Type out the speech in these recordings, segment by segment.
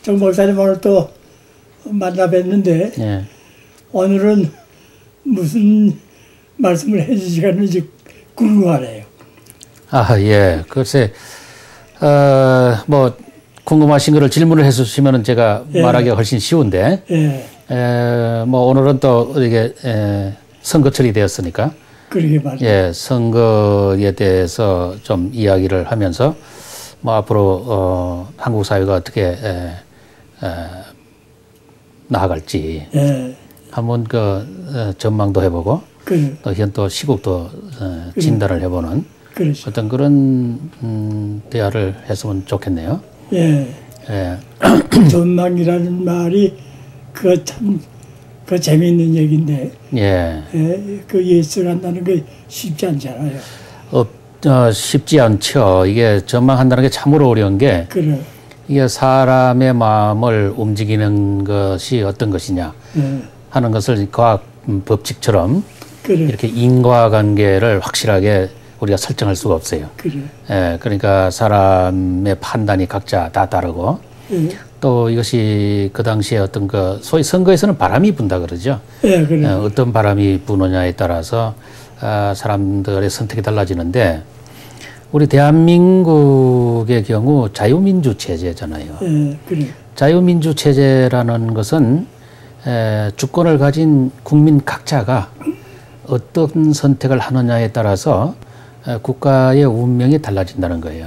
정 목사님 오늘 또 만나 뵀는데 예. 오늘은 무슨 말씀을 해주시겠는지 궁금하네요. 아, 예. 글쎄, 뭐, 궁금하신 거를 질문을 해 주시면 제가 예. 말하기가 훨씬 쉬운데, 뭐, 오늘은 또 이게, 선거철이 되었으니까, 그러게 말이에요. 예, 선거에 대해서 좀 이야기를 하면서, 뭐, 앞으로, 한국 사회가 어떻게, 나아갈지, 한번 전망도 해보고, 또 시국도 진단을 해보는 그렇죠. 어떤 그런 대화를 했으면 좋겠네요. 예. 전망이라는 말이 그 재미있는 얘기인데, 그 예측한다는 게 쉽지 않잖아요. 쉽지 않죠. 이게 전망한다는 게 참으로 어려운 게, 이게 사람의 마음을 움직이는 것이 어떤 것이냐 하는 것을 과학 법칙처럼 이렇게 인과관계를 확실하게 우리가 설정할 수가 없어요. 그러니까 사람의 판단이 각자 다 다르고, 또 이것이 그 당시에 어떤 소위 선거에서는 바람이 분다 그러죠. 어떤 바람이 부느냐에 따라서 사람들의 선택이 달라지는데, 우리 대한민국의 경우 자유민주 체제잖아요. 자유민주 체제라는 것은 주권을 가진 국민 각자가 어떤 선택을 하느냐에 따라서 국가의 운명이 달라진다는 거예요.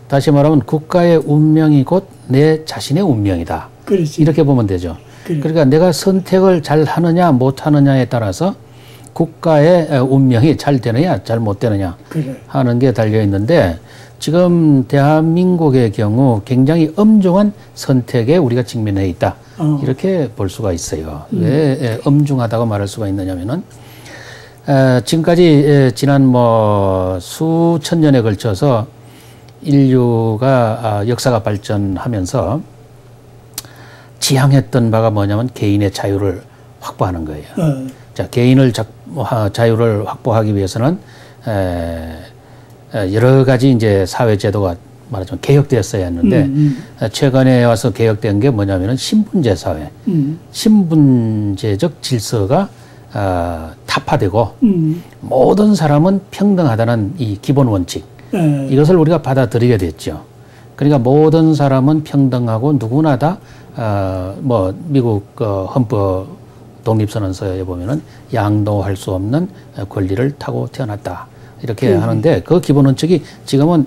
다시 말하면 국가의 운명이 곧 내 자신의 운명이다. 이렇게 보면 되죠. 그러니까 내가 선택을 잘 하느냐 못 하느냐에 따라서 국가의 운명이 잘 되느냐 잘 못 되느냐 하는 게 달려 있는데, 지금 대한민국의 경우 굉장히 엄중한 선택에 우리가 직면해 있다. 이렇게 볼 수가 있어요. 왜 엄중하다고 말할 수가 있느냐면은, 지금까지 지난 수천 년에 걸쳐서 인류가 역사가 발전하면서 지향했던 바가 뭐냐면 개인의 자유를 확보하는 거예요. 자, 개인을 자유를 확보하기 위해서는 여러 가지 이제 사회 제도가 말하자면 개혁되었어야 했는데, 최근에 와서 개혁된 게 뭐냐면은 신분제 사회, 신분제적 질서가 타파되고 모든 사람은 평등하다는 이 기본 원칙, 이것을 우리가 받아들이게 됐죠. 그러니까 모든 사람은 평등하고 누구나 다 미국 헌법 독립선언서에 보면은 양도할 수 없는 권리를 타고 태어났다 이렇게 하는데, 그 기본 원칙이 지금은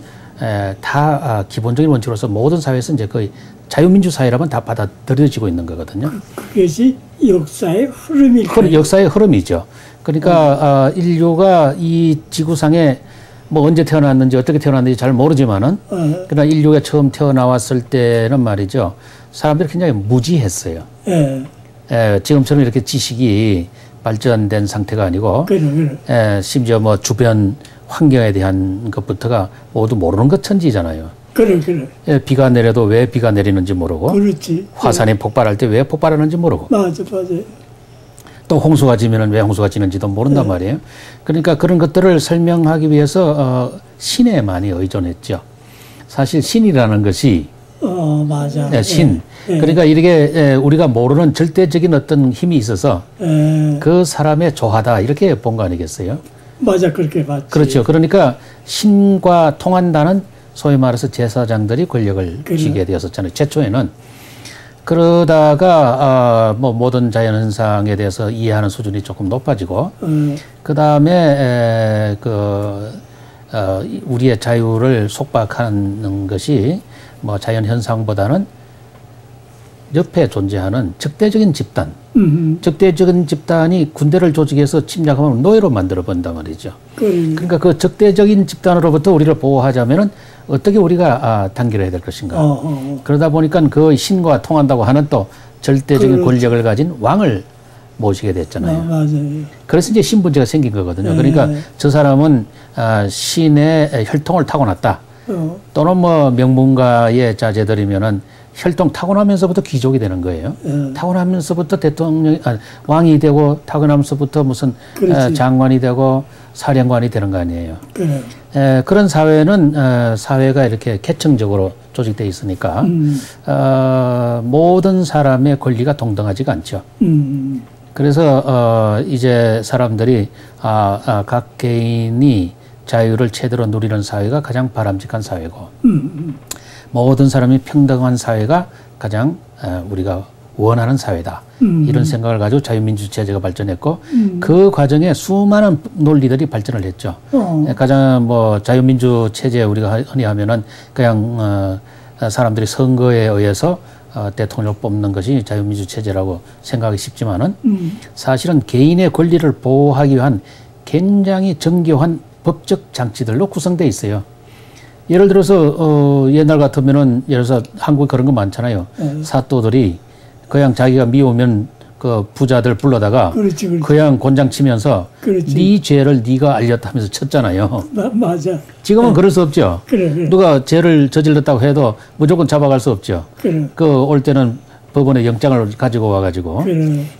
다 기본적인 원칙으로서 모든 사회에서 이제 거의 자유민주 사회라면 다 받아들여지고 있는 거거든요. 그것이 역사의 흐름일까요? 역사의 흐름이죠. 그러니까 인류가 이 지구상에 언제 태어났는지 어떻게 태어났는지 잘 모르지만은, 그러나 인류가 처음 태어나왔을 때는 말이죠, 사람들이 굉장히 무지했어요. 지금처럼 이렇게 지식이 발전된 상태가 아니고, 심지어 주변 환경에 대한 것부터가 모두 모르는 것 천지잖아요. 비가 내려도 왜 비가 내리는지 모르고, 화산이 폭발할 때 왜 폭발하는지 모르고, 맞아. 또 홍수가 지면은 왜 홍수가 지는지도 모른단 말이에요. 그러니까 그런 것들을 설명하기 위해서 신에 많이 의존했죠. 사실 신이라는 것이 맞아. 신. 그러니까 이렇게 우리가 모르는 절대적인 어떤 힘이 있어서 그 사람의 조화다 이렇게 본 거 아니겠어요? 맞아, 그렇게 봤지. 그렇죠. 그러니까 신과 통한다는 소위 말해서 제사장들이 권력을 쥐게 되었었잖아요. 최초에는. 그러다가 모든 자연현상에 대해서 이해하는 수준이 조금 높아지고, 그 다음에 우리의 자유를 속박하는 것이 자연현상보다는 옆에 존재하는 적대적인 집단, 적대적인 집단이 군대를 조직해서 침략하면 노예로 만들어 본단 말이죠. 그러니까 그 적대적인 집단으로부터 우리를 보호하자면은 어떻게 우리가 단결해야 될 것인가. 그러다 보니까 그 신과 통한다고 하는 또 절대적인 권력을 가진 왕을 모시게 됐잖아요. 맞아요. 그래서 이제 신분제가 생긴 거거든요. 그러니까 저 사람은 신의 혈통을 타고났다. 또는 명문가의 자제들이면은 혈통 타고나면서부터 귀족이 되는 거예요. 타고나면서부터 왕이 되고, 타고나면서부터 무슨 장관이 되고, 사령관이 되는 거 아니에요. 그래. 그런 사회는 사회가 이렇게 계층적으로 조직되어 있으니까 모든 사람의 권리가 동등하지가 않죠. 그래서 이제 사람들이 각 개인이 자유를 제대로 누리는 사회가 가장 바람직한 사회고 모든 사람이 평등한 사회가 가장 우리가 원하는 사회다. 이런 생각을 가지고 자유민주 체제가 발전했고 그 과정에 수많은 논리들이 발전을 했죠. 가장 뭐 자유민주 체제 우리가 흔히 하면은 그냥 사람들이 선거에 의해서 대통령을 뽑는 것이 자유민주 체제라고 생각하기 쉽지만은 사실은 개인의 권리를 보호하기 위한 굉장히 정교한 법적 장치들로 구성되어 있어요. 예를 들어서 옛날 같으면은 예를 들어서 한국에 그런 거 많잖아요. 사또들이 그냥 자기가 미우면 그 부자들 불러다가 그렇지. 그냥 곤장 치면서 네 죄를 네가 알렸다 하면서 쳤잖아요. 맞아. 지금은 그럴 수 없죠. 그래. 누가 죄를 저질렀다고 해도 무조건 잡아갈 수 없죠. 그래. 올 때는 법원에 영장을 가지고 와가지고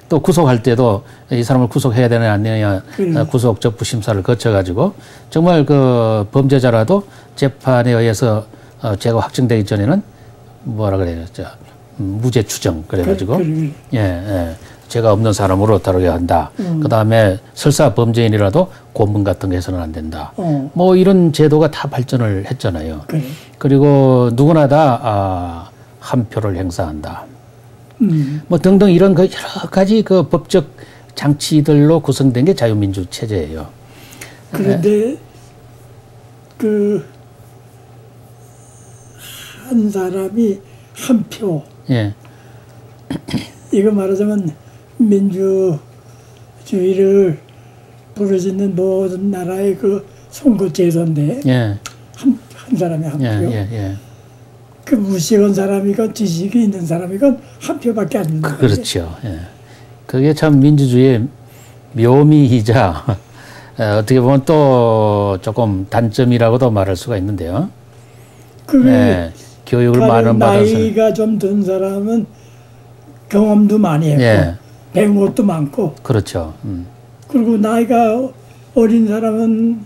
또 구속할 때도 이 사람을 구속해야 되느냐 안 되느냐 구속 적부 심사를 거쳐가지고 정말 그 범죄자라도 재판에 의해서 죄가 확정되기 전에는 뭐라 그래야 되죠? 무죄 추정 그래가지고 죄가 없는 사람으로 다루게 한다. 그 다음에 설사 범죄인이라도 고문 같은 거 해서는 안 된다. 뭐 이런 제도가 다 발전을 했잖아요. 그리고 누구나 다 한 표를 행사한다. 뭐 등등 이런 그 여러 가지 그 법적 장치들로 구성된 게 자유민주 체제예요. 그런데 그 한 사람이 한 표. 예. 이거 말하자면 민주주의를 부르짖는 모든 나라의 그 선거 제도인데 예. 한 사람이 한 표. 예. 그 무식한 사람이건 지식이 있는 사람이건 한 표밖에 안 된다. 그렇죠. 예. 그게 참 민주주의의 묘미이자 어떻게 보면 또 조금 단점이라고도 말할 수가 있는데요. 그게 교육을 많은 받아서 나이가 좀 든 사람은 경험도 많이 했고 배운 것도 많고 그렇죠. 그리고 나이가 어린 사람은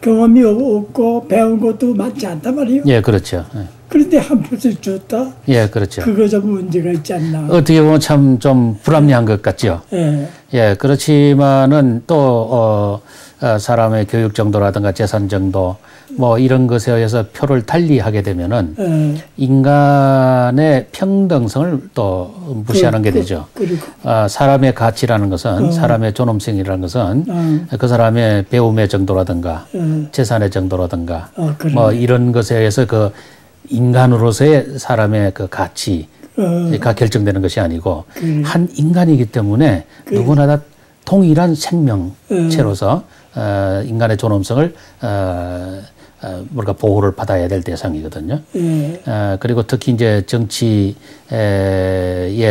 경험이 없고 배운 것도 많지 않단 말이에요. 예, 그렇죠. 그런데 한 표씩 줬다? 예, 그렇죠. 그거 좀 문제가 있지 않나. 어떻게 보면 참 좀 불합리한 것 같죠. 예, 그렇지만은 또 사람의 교육 정도라든가 재산 정도 뭐 이런 것에 의해서 표를 달리하게 되면은 인간의 평등성을 또 무시하는 게 되죠. 사람의 가치라는 것은 사람의 존엄성이라는 것은 그 사람의 배움의 정도라든가 재산의 정도라든가 뭐 이런 것에 의해서 그 인간으로서의 사람의 그 가치가 결정되는 것이 아니고 한 인간이기 때문에 누구나 다 동일한 생명체로서 인간의 존엄성을 우리가 보호를 받아야 될 대상이거든요. 그리고 특히 이제 정치에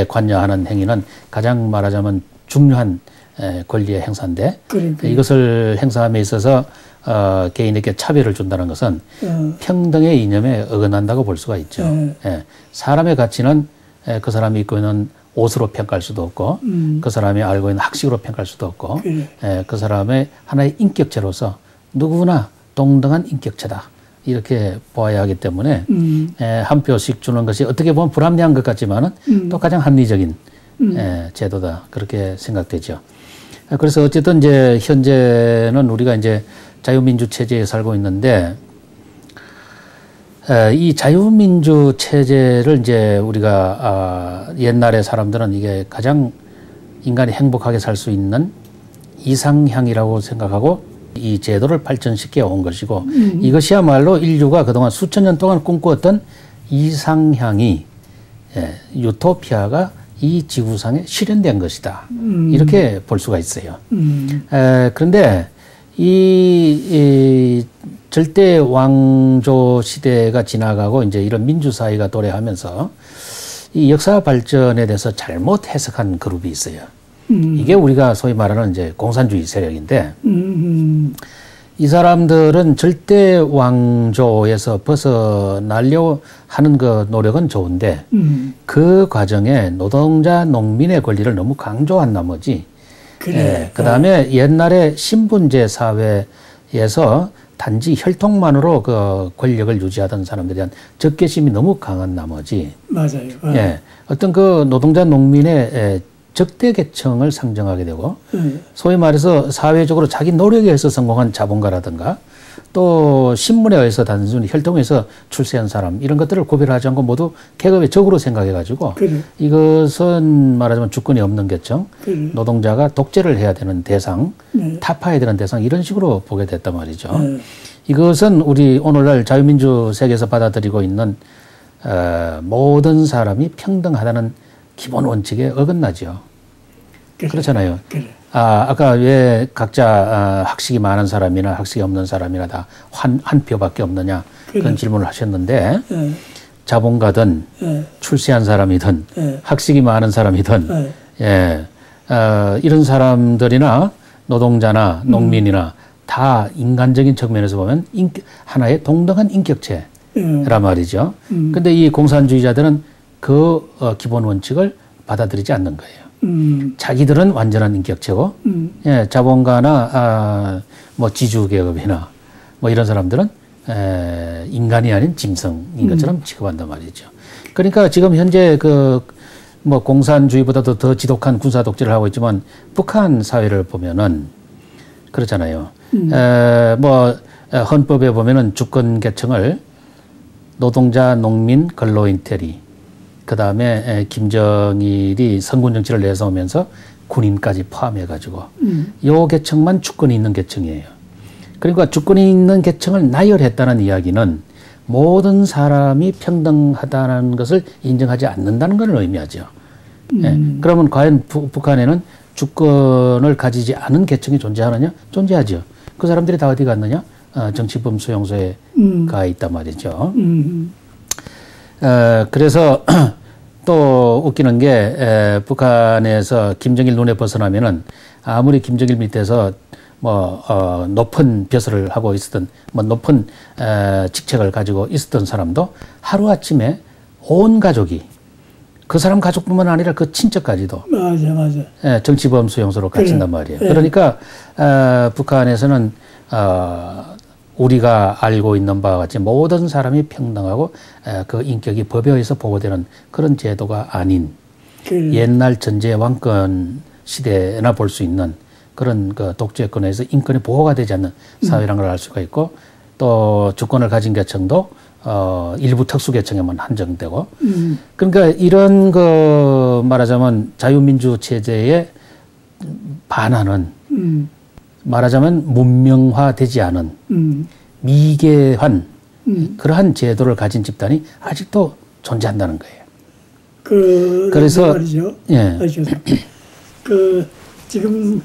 관여하는 행위는 가장 말하자면 중요한 권리의 행사인데 이것을 행사함에 있어서 개인에게 차별을 준다는 것은 평등의 이념에 어긋난다고 볼 수가 있죠. 사람의 가치는 그 사람이 입고 있는 옷으로 평가할 수도 없고 그 사람이 알고 있는 학식으로 평가할 수도 없고 그 사람의 하나의 인격체로서 누구나 동등한 인격체다 이렇게 보아야 하기 때문에 한 표씩 주는 것이 어떻게 보면 불합리한 것 같지만은 또 가장 합리적인 제도다 그렇게 생각되죠. 그래서 어쨌든 이제 현재는 우리가 이제 자유민주 체제에 살고 있는데 이 자유민주 체제를 이제 우리가 옛날에 사람들은 이게 가장 인간이 행복하게 살 수 있는 이상향이라고 생각하고 이 제도를 발전시켜 온 것이고 이것이야말로 인류가 그동안 수천 년 동안 꿈꾸었던 이상향이 유토피아가 이 지구상에 실현된 것이다. 이렇게 볼 수가 있어요. 그런데 이 절대 왕조 시대가 지나가고 이제 이런 민주사회가 도래하면서 이 역사 발전에 대해서 잘못 해석한 그룹이 있어요. 이게 우리가 소위 말하는 이제 공산주의 세력인데 이 사람들은 절대 왕조에서 벗어나려 하는 그 노력은 좋은데 그 과정에 노동자, 농민의 권리를 너무 강조한 나머지 그래. 예, 그다음에 옛날에 신분제 사회에서 단지 혈통만으로 그 권력을 유지하던 사람들에 대한 적개심이 너무 강한 나머지 맞아요. 예, 어떤 그 노동자 농민의 적대 계층을 상정하게 되고 소위 말해서 사회적으로 자기 노력에 의해서 성공한 자본가라든가 또 신분에 의해서 단순히 혈통에 의해서 출세한 사람 이런 것들을 구별하지 않고 모두 계급의 적으로 생각해 가지고 그래. 이것은 말하자면 주권이 없는 계층 그래. 노동자가 독재를 해야 되는 대상 네. 타파해야 되는 대상 이런 식으로 보게 됐단 말이죠. 이것은 우리 오늘날 자유민주 세계에서 받아들이고 있는 모든 사람이 평등하다는 기본 원칙에 어긋나죠. 그래. 그렇잖아요. 그래. 아까 왜 각자 학식이 많은 사람이나 학식이 없는 사람이나 다 한 표밖에 없느냐 그래. 그런 질문을 하셨는데 자본가든 출세한 사람이든 학식이 많은 사람이든 이런 사람들이나 노동자나 농민이나 다 인간적인 측면에서 보면 하나의 동등한 인격체란 말이죠. 근데 이 공산주의자들은 그 기본 원칙을 받아들이지 않는 거예요. 자기들은 완전한 인격체고, 자본가나 뭐 지주계급이나 뭐 이런 사람들은 인간이 아닌 짐승인 것처럼 취급한단 말이죠. 그러니까 지금 현재 그 뭐 공산주의보다도 더 지독한 군사 독재를 하고 있지만 북한 사회를 보면은 그렇잖아요. 뭐 헌법에 보면은 주권 계층을 노동자, 농민, 근로인, 테리. 그 다음에 김정일이 선군 정치를 내세우면서 군인까지 포함해가지고 요 계층만 주권이 있는 계층이에요. 그러니까 주권이 있는 계층을 나열했다는 이야기는 모든 사람이 평등하다는 것을 인정하지 않는다는 걸 의미하죠. 그러면 과연 북한에는 주권을 가지지 않은 계층이 존재하느냐? 존재하죠. 그 사람들이 다 어디 갔느냐? 정치범 수용소에 가 있단 말이죠. 그래서 또 웃기는 게 북한에서 김정일 눈에 벗어나면은 아무리 김정일 밑에서 뭐 높은 벼슬을 하고 있었던 뭐 높은 직책을 가지고 있었던 사람도 하루아침에 온 가족이 그 사람 가족뿐만 아니라 그 친척까지도 맞아. 정치범 수용소로 갇힌단 말이에요. 그러니까 북한에서는 우리가 알고 있는 바와 같이 모든 사람이 평등하고 그 인격이 법에 의해서 보호되는 그런 제도가 아닌 옛날 전제 왕권 시대나 볼 수 있는 그런 그 독재권에서 인권이 보호가 되지 않는 사회라는 걸 알 수가 있고 또 주권을 가진 계층도 일부 특수 계층에만 한정되고 그러니까 이런 그 말하자면 자유민주 체제에 반하는 말하자면 문명화되지 않은 미개한 그러한 제도를 가진 집단이 아직도 존재한다는 거예요. 그래서 말이죠. 지금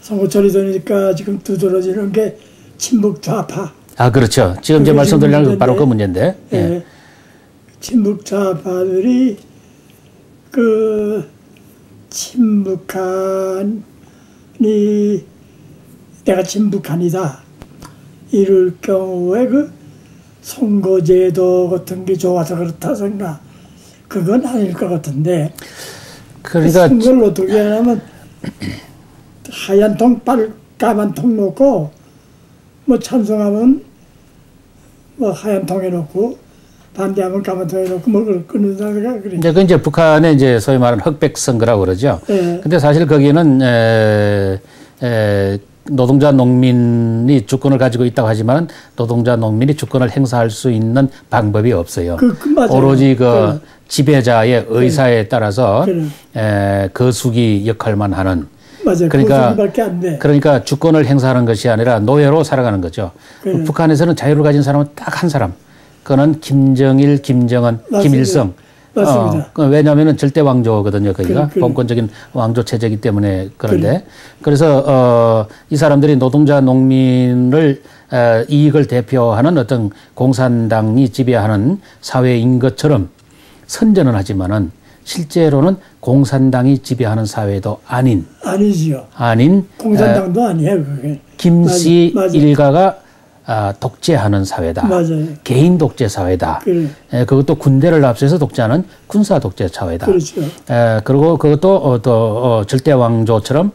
선거철이 되니까 지금 두드러지는 게 친북 좌파. 그렇죠. 지금 제 말씀드리려는 바로 그 문제인데. 친북 좌파들이 그 친북한이 내가 친북한이다 이럴 경우에 그 선거제도 같은 게 좋아서 그렇다 생각 그건 아닐 것 같은데 그러니까 선거를 어떻게 하냐면 하얀 통 까만 통 놓고 뭐 찬성하면 뭐 하얀 통에 놓고 반대하면 까만 통에 놓고 뭐 그런 사람가 그래. 이제 그 이제 북한의 이제 소위 말하는 흑백 선거라고 그러죠. 근데 사실 거기는 노동자 농민이 주권을 가지고 있다고 하지만 노동자 농민이 주권을 행사할 수 있는 방법이 없어요. 오로지 그 지배자의 의사에 따라서 거수기 역할만 하는. 맞아요. 그러니까 주권을 행사하는 것이 아니라 노예로 살아가는 거죠. 북한에서는 자유를 가진 사람은 딱 한 사람. 그거는 김정일, 김정은, 맞습니다. 김일성. 맞습니다. 왜냐하면 절대 왕조거든요. 거기가 범권적인 왕조 체제이기 때문에 그런데 그래서 이 사람들이 노동자 농민을 이익을 대표하는 어떤 공산당이 지배하는 사회인 것처럼 선전은 하지만은 실제로는 공산당이 지배하는 사회도 아니지요. 아닌 공산당도 아니에요. 그게 김씨 일가가 독재하는 사회다. 맞아요. 개인 독재 사회다. 그래. 그것도 군대를 압수해서 독재하는 군사 독재 사회다. 그렇죠. 그리고 그것도 또 절대 왕조처럼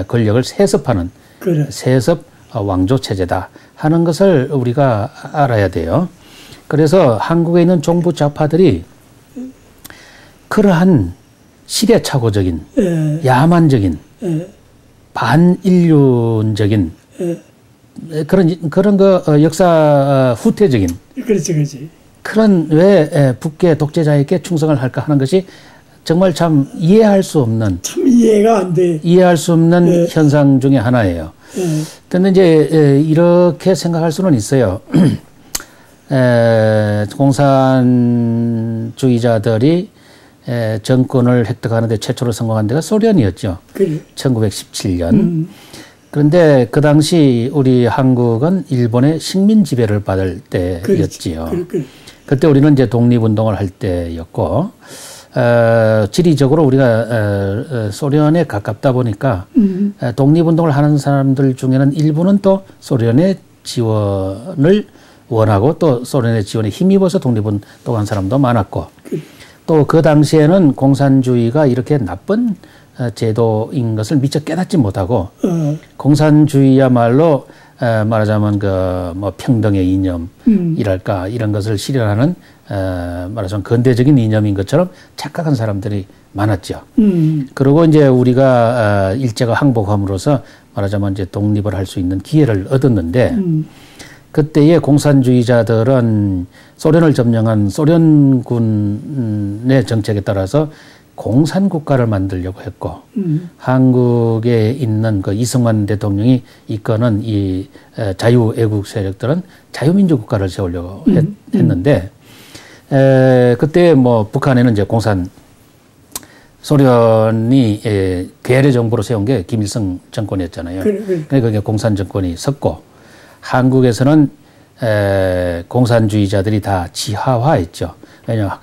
권력을 세습하는 그래. 세습 왕조 체제다 하는 것을 우리가 알아야 돼요. 그래서 한국에 있는 정부 좌파들이 그러한 시대착오적인 야만적인 반인륜적인 그런 역사 후퇴적인 그렇지. 그런 왜 북계 독재자에게 충성을 할까 하는 것이 정말 참 이해할 수 없는 참 이해가 안 돼. 이해할 수 없는 현상 중에 하나예요. 그런데 이제 이렇게 생각할 수는 있어요. 공산주의자들이 정권을 획득하는 데 최초로 성공한 데가 소련이었죠. 그래. 1917년. 그런데 그 당시 우리 한국은 일본의 식민 지배를 받을 때였지요. 그때 우리는 이제 독립운동을 할 때였고, 지리적으로 우리가 소련에 가깝다 보니까 독립운동을 하는 사람들 중에는 일부는 또 소련의 지원을 원하고 또 소련의 지원에 힘입어서 독립운동한 사람도 많았고, 또 그 당시에는 공산주의가 이렇게 나쁜 제도인 것을 미처 깨닫지 못하고 공산주의야말로 말하자면 뭐 평등의 이념이랄까 이런 것을 실현하는 말하자면 근대적인 이념인 것처럼 착각한 사람들이 많았죠. 그리고 이제 우리가 일제가 항복함으로써 말하자면 이제 독립을 할 수 있는 기회를 얻었는데 그때의 공산주의자들은 소련을 점령한 소련군의 정책에 따라서 공산국가를 만들려고 했고 한국에 있는 그 이승만 대통령이 이끄는 이 자유애국 세력들은 자유민주국가를 세우려고 했는데 그때 뭐 북한에는 이제 소련이 괴뢰 정부로 세운 게 김일성 정권이었잖아요. 그러니까 그게 공산 정권이 섰고 한국에서는 공산주의자들이 다 지하화했죠. 왜냐하면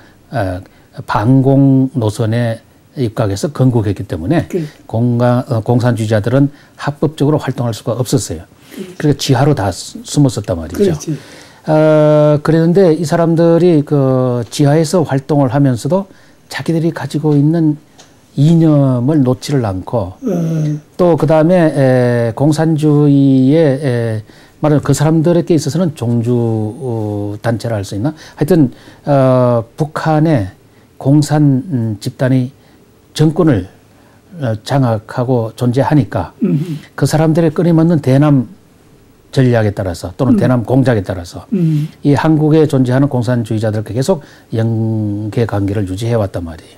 반공 노선에 입각해서 건국했기 때문에 공산주의자들은 합법적으로 활동할 수가 없었어요. 그래서 지하로 다 숨었었단 말이죠. 그랬는데 이 사람들이 그 지하에서 활동을 하면서도 자기들이 가지고 있는 이념을 놓지를 않고 또 그 다음에 공산주의의 말하면 그 사람들에게 있어서는 종주 단체라 할 수 있나? 하여튼 북한의 공산 집단이 정권을 장악하고 존재하니까 그 사람들의 끊임없는 대남 전략에 따라서 또는 대남 공작에 따라서 이 한국에 존재하는 공산주의자들과 계속 연계 관계를 유지해 왔단 말이에요.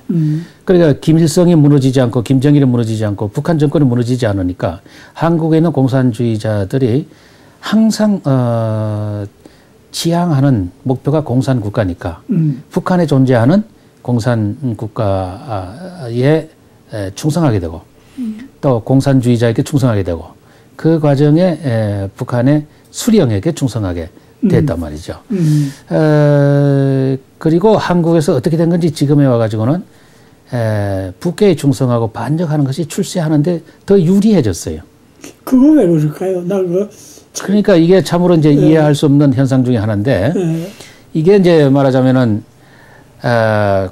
그러니까 김일성이 무너지지 않고 김정일이 무너지지 않고 북한 정권이 무너지지 않으니까 한국에 있는 공산주의자들이 항상 지향하는 목표가 공산국가니까 북한에 존재하는 공산국가에 충성하게 되고 또 공산주의자에게 충성하게 되고 그 과정에 북한의 수령에게 충성하게 됐단 말이죠. 그리고 한국에서 어떻게 된 건지 지금에 와가지고는 북계에 충성하고 반역하는 것이 출세하는데 더 유리해졌어요. 그거 왜 그럴까요? 나 그거 그러니까 이게 참으로 이제 이해할 수 없는 현상 중에 하나인데 이게 이제 말하자면은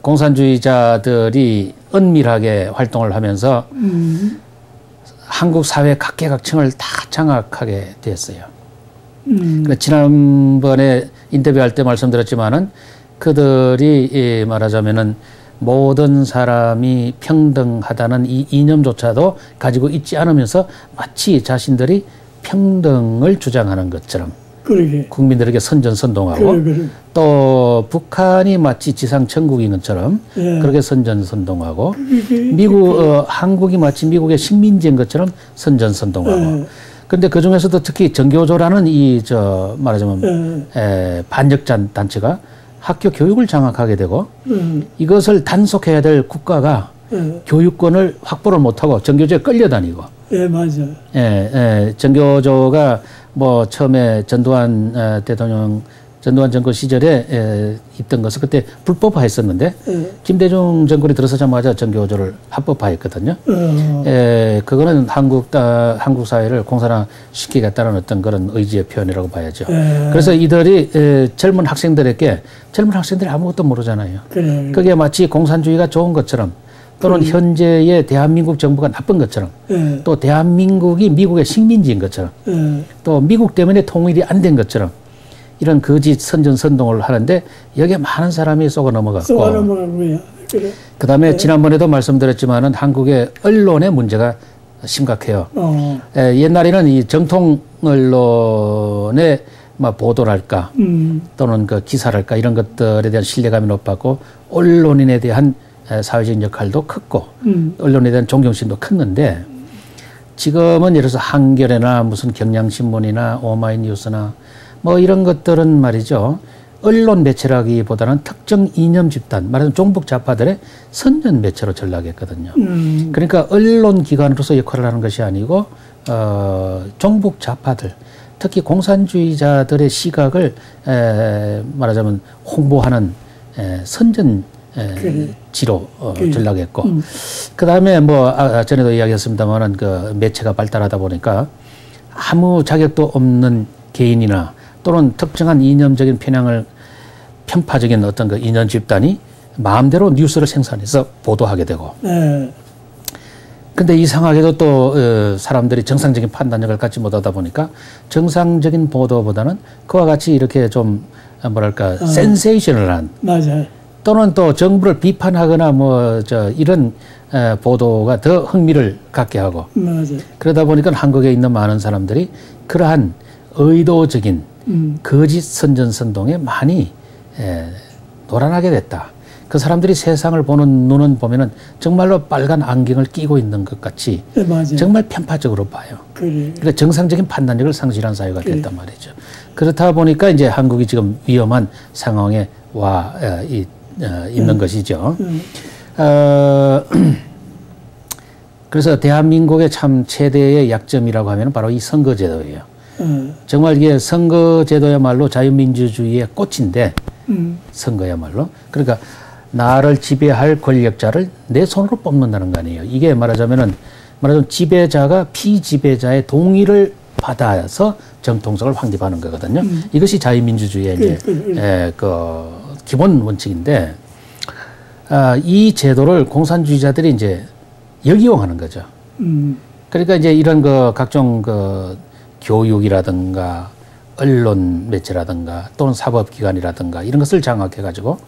공산주의자들이 은밀하게 활동을 하면서 한국 사회 각계각층을 다 장악하게 됐어요. 그러니까 지난번에 인터뷰할 때 말씀드렸지만은 그들이 말하자면은 모든 사람이 평등하다는 이 이념조차도 가지고 있지 않으면서 마치 자신들이 평등을 주장하는 것처럼 국민들에게 선전선동하고 또 북한이 마치 지상천국인 것처럼 그렇게 선전선동하고 한국이 마치 미국의 식민지인 것처럼 선전선동하고 그런데 그 중에서도 특히 정교조라는 말하자면 반역자 단체가 학교 교육을 장악하게 되고 이것을 단속해야 될 국가가 교육권을 확보를 못하고 정교조에 끌려다니고 맞아요. 정교조가 뭐 처음에 전두환 대통령 전두환 정권 시절에 있던 것을 그때 불법화했었는데 김대중 정권이 들어서자마자 정교조를 합법화했거든요. 그거는 한국 사회를 공산화시키겠다는 어떤 그런 의지의 표현이라고 봐야죠. 그래서 이들이 젊은 학생들이 아무것도 모르잖아요. 그게 마치 공산주의가 좋은 것처럼 또는 현재의 대한민국 정부가 나쁜 것처럼 또 대한민국이 미국의 식민지인 것처럼 또 미국 때문에 통일이 안 된 것처럼 이런 거짓 선전선동을 하는데 여기에 많은 사람이 속아 넘어갔고 그래. 그다음에 지난번에도 말씀드렸지만은 한국의 언론의 문제가 심각해요. 옛날에는 이 정통 언론의 보도랄까 또는 그 기사랄까 이런 것들에 대한 신뢰감이 높았고 언론인에 대한 사회적인 역할도 컸고 언론에 대한 존경심도 컸는데 지금은 예를 들어서 한겨레나 무슨 경향신문이나 오마이뉴스나 뭐 이런 것들은 말이죠. 언론 매체라기보다는 특정 이념 집단, 말하자면 종북 좌파들의 선전 매체로 전락했거든요. 그러니까 언론 기관으로서 역할을 하는 것이 아니고 종북 좌파들, 특히 공산주의자들의 시각을 말하자면 홍보하는 선전지로 전락했고 그다음에 전에도 이야기했습니다만은 그 매체가 발달하다 보니까 아무 자격도 없는 개인이나 또는 특정한 이념적인 편파적인 어떤 그 이념 집단이 마음대로 뉴스를 생산해서 보도하게 되고. 근데 이상하게도 또 사람들이 정상적인 판단력을 갖지 못하다 보니까 정상적인 보도보다는 그와 같이 이렇게 좀 뭐랄까 센세이셔널한 맞아요. 또는 또 정부를 비판하거나 이런 보도가 더 흥미를 갖게 하고 맞아요. 그러다 보니까 한국에 있는 많은 사람들이 그러한 의도적인 거짓 선전선동에 많이 노란하게 됐다. 그 사람들이 세상을 보는 눈은 보면은 정말로 빨간 안경을 끼고 있는 것 같이 정말 편파적으로 봐요. 그러니까 정상적인 판단력을 상실한 사회가 됐단 말이죠. 그렇다 보니까 이제 한국이 지금 위험한 상황에 있는 것이죠. 그래서 대한민국의 참 최대의 약점이라고 하면 바로 이 선거제도예요. 정말 이게 선거제도야말로 자유민주주의의 꽃인데 선거야말로 그러니까 나를 지배할 권력자를 내 손으로 뽑는다는 거 아니에요. 이게 말하자면 지배자가 피지배자의 동의를 받아서 정통성을 확립하는 거거든요. 이것이 자유민주주의의 이제 그 기본 원칙인데 이 제도를 공산주의자들이 이제 역이용하는 거죠. 그러니까 이제 이런 그 각종 그 교육이라든가 언론 매체라든가 또는 사법기관이라든가 이런 것을 장악해가지고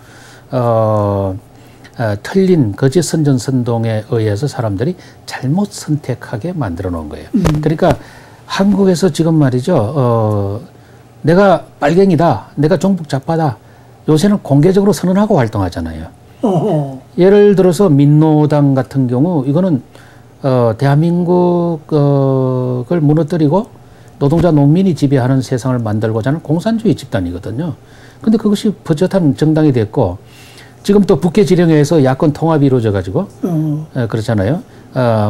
틀린 거짓 선전선동에 의해서 사람들이 잘못 선택하게 만들어 놓은 거예요. 그러니까 한국에서 지금 말이죠. 내가 빨갱이다. 내가 종북 좌파다. 요새는 공개적으로 선언하고 활동하잖아요. 예를 들어서 민노당 같은 경우 이거는 대한민국을 무너뜨리고 노동자 농민이 지배하는 세상을 만들고자 하는 공산주의 집단이거든요. 근데 그것이 버젓한 정당이 됐고 지금 또 북계지령회에서 야권 통합이 이루어져 가지고 그렇잖아요.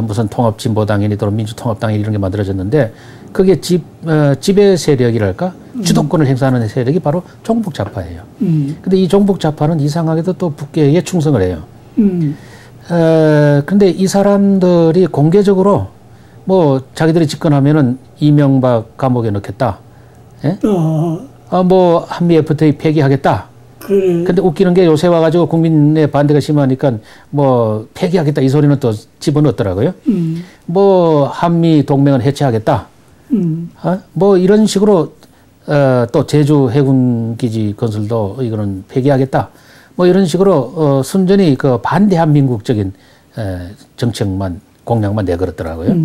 무슨 통합진보당이니 또는 민주통합당이 이런 게 만들어졌는데 그게 지배 세력이랄까 주도권을 행사하는 세력이 바로 종북좌파예요. 근데 이 종북좌파는 이상하게도 또 북계에 충성을 해요. 근데 이 사람들이 공개적으로 자기들이 집권하면은 이명박 감옥에 넣겠다. 예? 한미 FTA 폐기하겠다. 근데 웃기는 게 요새 와가지고 국민의 반대가 심하니까 폐기하겠다 이 소리는 또 집어넣었더라고요. 한미 동맹은 해체하겠다. 이런 식으로 또 제주 해군 기지 건설도 이거는 폐기하겠다. 이런 식으로 순전히 그 반대한민국적인 정책만 공약만 내걸었더라고요.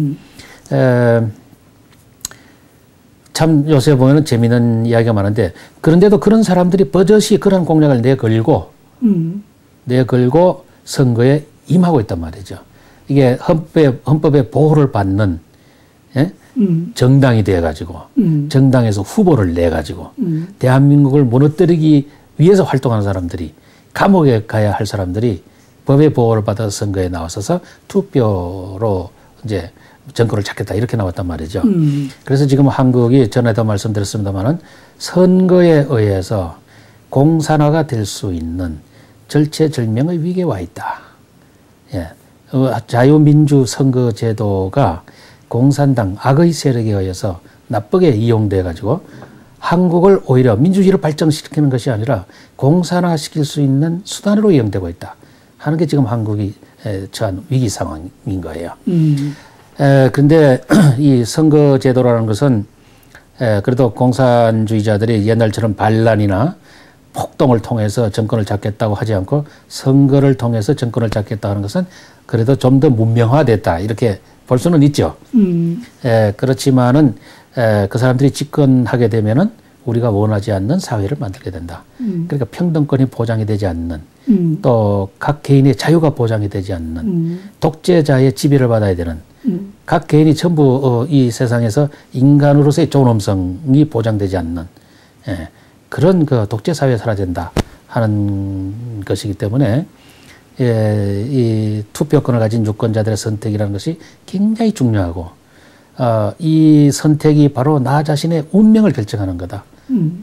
참 요새 보면은 재미있는 이야기가 많은데 그런데도 그런 사람들이 버젓이 그런 공약을 내걸고 선거에 임하고 있단 말이죠. 이게 헌법의 보호를 받는 정당이 돼가지고 정당에서 후보를 내가지고 대한민국을 무너뜨리기 위해서 활동하는 사람들이 감옥에 가야 할 사람들이 법의 보호를 받아서 선거에 나와서서 투표로 이제 정권을 찾겠다 이렇게 나왔단 말이죠. 그래서 지금 한국이 전에도 말씀드렸습니다마는 선거에 의해서 공산화가 될 수 있는 절체절명의 위기에 와 있다. 예. 자유민주 선거 제도가 공산당 악의 세력에 의해서 나쁘게 이용돼 가지고 한국을 오히려 민주주의를 발전시키는 것이 아니라 공산화시킬 수 있는 수단으로 이용되고 있다 하는 게 지금 한국이 처한 위기 상황인 거예요. 그런데 이 선거 제도라는 것은 그래도 공산주의자들이 옛날처럼 반란이나 폭동을 통해서 정권을 잡겠다고 하지 않고 선거를 통해서 정권을 잡겠다 하는 것은 그래도 좀 더 문명화됐다 이렇게 볼 수는 있죠. 그렇지만은 그 사람들이 집권하게 되면은 우리가 원하지 않는 사회를 만들게 된다. 그러니까 평등권이 보장이 되지 않는 또 각 개인의 자유가 보장이 되지 않는 독재자의 지배를 받아야 되는 각 개인이 전부 이 세상에서 인간으로서의 존엄성이 보장되지 않는 그런 그 독재 사회에 살아야 된다 하는 것이기 때문에 이 투표권을 가진 유권자들의 선택이라는 것이 굉장히 중요하고 이 선택이 바로 나 자신의 운명을 결정하는 거다.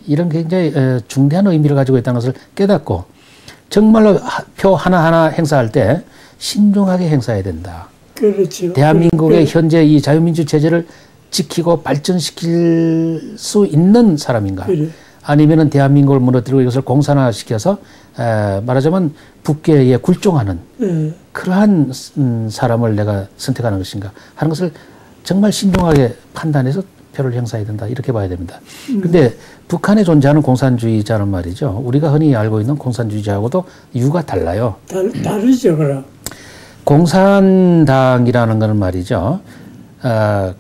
이런 굉장히 중대한 의미를 가지고 있다는 것을 깨닫고 정말로 표 하나하나 행사할 때 신중하게 행사해야 된다. 그렇죠. 대한민국의 현재 이 자유민주 체제를 지키고 발전시킬 수 있는 사람인가? 그래. 아니면은 대한민국을 무너뜨리고 이것을 공산화시켜서 말하자면 북괴에 굴종하는 그러한 사람을 내가 선택하는 것인가 하는 것을 정말 신중하게 판단해서 표를 행사해야 된다 이렇게 봐야 됩니다. 그런데 북한에 존재하는 공산주의자는 말이죠. 우리가 흔히 알고 있는 공산주의자하고도 이유가 달라요. 다르죠, 그럼. 공산당이라는 것은 말이죠.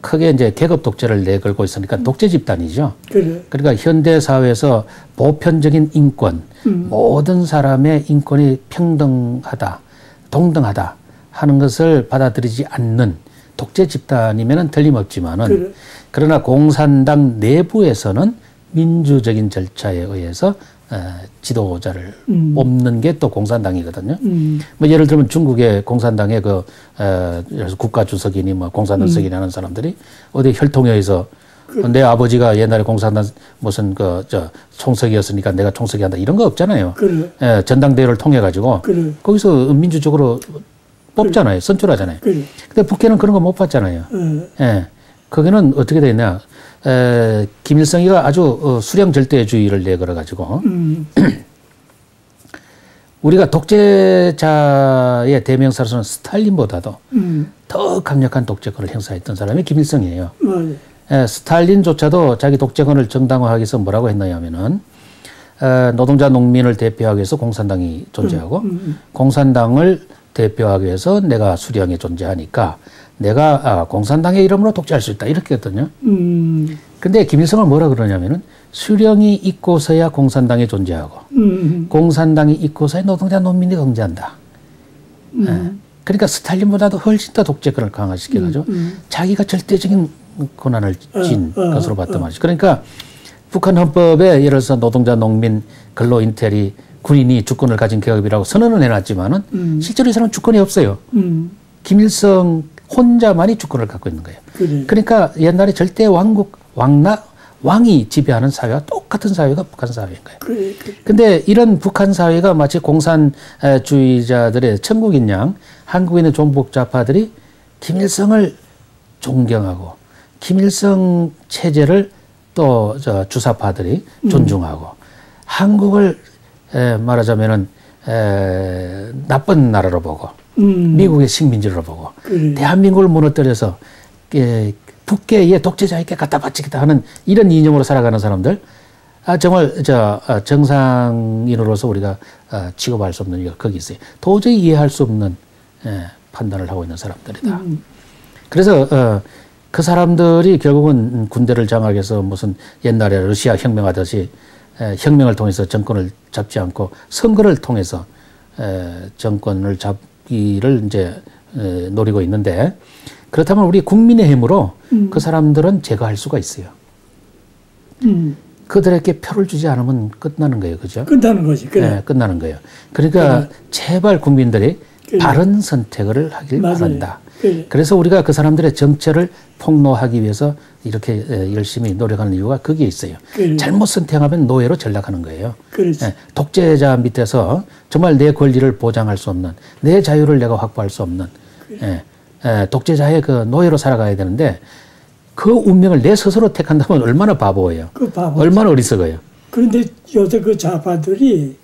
크게 이제 계급 독재를 내걸고 있으니까 독재 집단이죠. 그래. 그러니까 현대 사회에서 보편적인 인권, 모든 사람의 인권이 평등하다, 동등하다 하는 것을 받아들이지 않는 독재 집단이면은 틀림없지만은 그래. 그러나 공산당 내부에서는 민주적인 절차에 의해서 지도자를 뽑는 게 또 공산당이거든요. 뭐 예를 들면 중국의 공산당의 그 국가 주석이니 뭐 공산당 주석이니 하는 사람들이 어디 혈통회에서 내 아버지가 옛날에 공산당 무슨 총석이었으니까 내가 총석이 한다 이런 거 없잖아요. 그래. 전당대회를 통해 가지고 그래. 거기서 민주적으로 뽑잖아요. 선출하잖아요. 그래. 근데 북한은 그런 거 못 봤잖아요. 거기는 어떻게 돼 있냐? 김일성이가 아주 수령 절대주의를 내걸어 가지고 우리가 독재자의 대명사로서는 스탈린보다도 더 강력한 독재권을 행사했던 사람이 김일성이에요. 스탈린조차도 자기 독재권을 정당화하기 위해서 뭐라고 했느냐면은 노동자 농민을 대표하기 위해서 공산당이 존재하고 공산당을 대표하기 위해서 내가 수령에 존재하니까 내가 공산당의 이름으로 독재할 수 있다 이렇게 했거든요. 근데 김일성은 뭐라 그러냐면은 수령이 있고서야 공산당이 존재하고 공산당이 있고서야 노동자 농민이 존재한다. 그러니까 스탈린보다도 훨씬 더 독재권을 강화시켜가지고 자기가 절대적인 권한을 쥔 것으로 봤단 말이죠. 그러니까 북한 헌법에 예를 들어서 노동자 농민 근로인텔이 군인이 주권을 가진 계급이라고 선언을 해놨지만은 실제로 이 사람은 주권이 없어요. 김일성 혼자만이 주권을 갖고 있는 거예요. 그래. 그러니까 옛날에 절대 왕이 지배하는 사회와 똑같은 사회가 북한 사회인 거예요. 그래. 근데 이런 북한 사회가 마치 공산주의자들의 천국인 양 한국에 있는 종북좌파들이 김일성을 존경하고 김일성 체제를 또 주사파들이 존중하고 한국을 말하자면은 나쁜 나라로 보고 미국의 식민지로 보고 대한민국을 무너뜨려서 북괴의 독재자에게 갖다 바치겠다 하는 이런 이념으로 살아가는 사람들 정말 정상인으로서 우리가 취급할 수 없는 이유가 거기 있어요. 도저히 이해할 수 없는 판단을 하고 있는 사람들이다. 그래서 그 사람들이 결국은 군대를 장악해서 무슨 옛날에 러시아 혁명하듯이 혁명을 통해서 정권을 잡지 않고 선거를 통해서 정권을 잡기를 이제 노리고 있는데 그렇다면 우리 국민의 힘으로 그 사람들은 제거할 수가 있어요. 그들에게 표를 주지 않으면 끝나는 거예요. 그죠? 끝나는 거지. 그래. 네, 끝나는 거예요. 그러니까 제발 국민들이 바른 선택을 하길 바란다. 그래서 우리가 그 사람들의 정체를 폭로하기 위해서 이렇게 열심히 노력하는 이유가 거기에 있어요. 잘못 선택하면 노예로 전락하는 거예요. 독재자 밑에서 정말 내 권리를 보장할 수 없는, 내 자유를 내가 확보할 수 없는 독재자의 그 노예로 살아가야 되는데 그 운명을 내 스스로 택한다면 얼마나 바보예요. 얼마나 어리석어요. 그런데 요새 그 좌파들이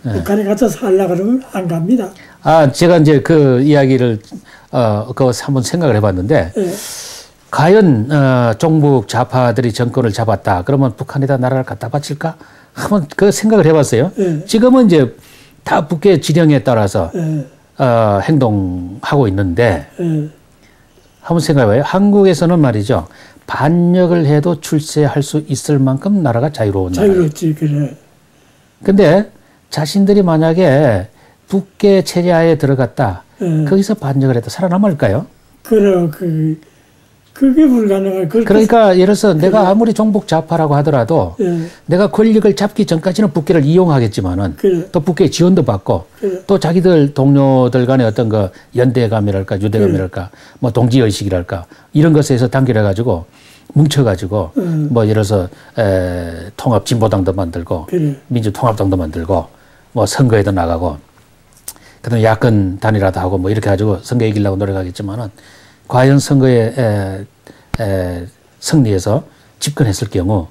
북한에 가서 살려고 그러면 안 갑니다. 제가 이제 그 이야기를, 그거 한번 생각을 해봤는데, 과연, 종북 좌파들이 정권을 잡았다. 그러면 북한에다 나라를 갖다 바칠까? 한번 그 생각을 해봤어요. 지금은 이제 다 북의 지령에 따라서, 행동하고 있는데, 한번 생각해봐요. 한국에서는 말이죠. 반역을 해도 출세할 수 있을 만큼 나라가 자유로운 나라. 자유롭지, 그래. 근데 자신들이 만약에 북계 체제하에 들어갔다. 거기서 반역을 해도 살아남을까요? 그래, 그게 불가능할. 그러니까 예를 들어서 내가 아무리 종북 좌파라고 하더라도 내가 권력을 잡기 전까지는 북계를 이용하겠지만은 또 북계 지원도 받고 또 자기들 동료들 간의 어떤 그 연대감이랄까 유대감이랄까 뭐 동지의식이랄까 이런 것에서 단결해가지고 뭉쳐가지고 뭐 예를 들어서 통합진보당도 만들고 민주통합당도 만들고 뭐 선거에도 나가고 그다음에 야권 단일화도 하고 뭐 이렇게 가지고 선거 이기려고 노력하겠지만은 과연 선거에 승리해서 집권했을 경우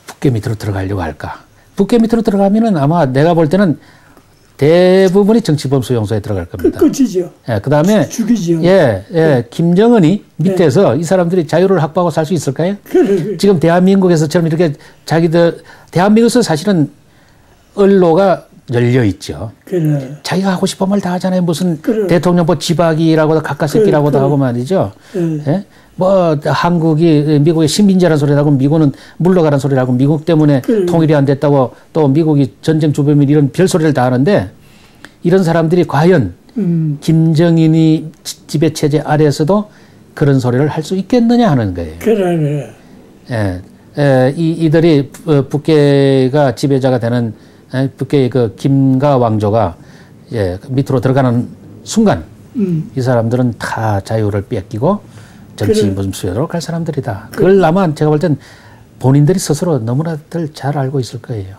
북계 밑으로 들어가려고 할까? 북계 밑으로 들어가면은 아마 내가 볼 때는 대부분이 정치범 수용소에 들어갈 겁니다. 끝이죠. 그다음에 죽이죠. 김정은이 밑에서 이 사람들이 자유를 확보하고 살 수 있을까요? 지금 대한민국에서처럼 이렇게 자기들 대한민국에서 사실은 언로가 열려 있죠. 자기가 하고 싶은 말 다 하잖아요. 무슨 대통령 뭐 지박이라고도 가까새끼라고도 하고 말이죠. 뭐 한국이 미국의 식민지라는 소리를 하고 미국은 물러가라는 소리를 하고 미국 때문에 통일이 안 됐다고 또 미국이 전쟁 주범이 이런 별소리를 다 하는데 이런 사람들이 과연 김정인이 지배 체제 아래에서도 그런 소리를 할 수 있겠느냐 하는 거예요. 이들이 북계가 지배자가 되는 북계의 그 김가 왕조가 밑으로 들어가는 순간 이 사람들은 다 자유를 뺏기고 정치 무슨 수요로 갈 사람들이다. 그걸 아마 제가 볼 땐 본인들이 스스로 너무나들 잘 알고 있을 거예요.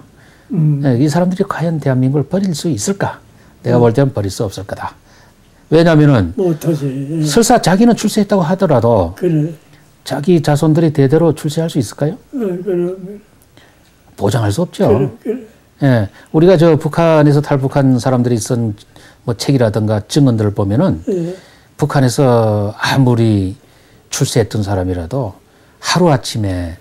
이 사람들이 과연 대한민국을 버릴 수 있을까? 내가 볼 때는 버릴 수 없을 거다. 왜냐하면은 설사 자기는 출세했다고 하더라도 자기 자손들이 대대로 출세할 수 있을까요? 보장할 수 없죠. 우리가 저 북한에서 탈북한 사람들이 쓴 뭐 책이라든가 증언들을 보면은 북한에서 아무리 출세했던 사람이라도 하루아침에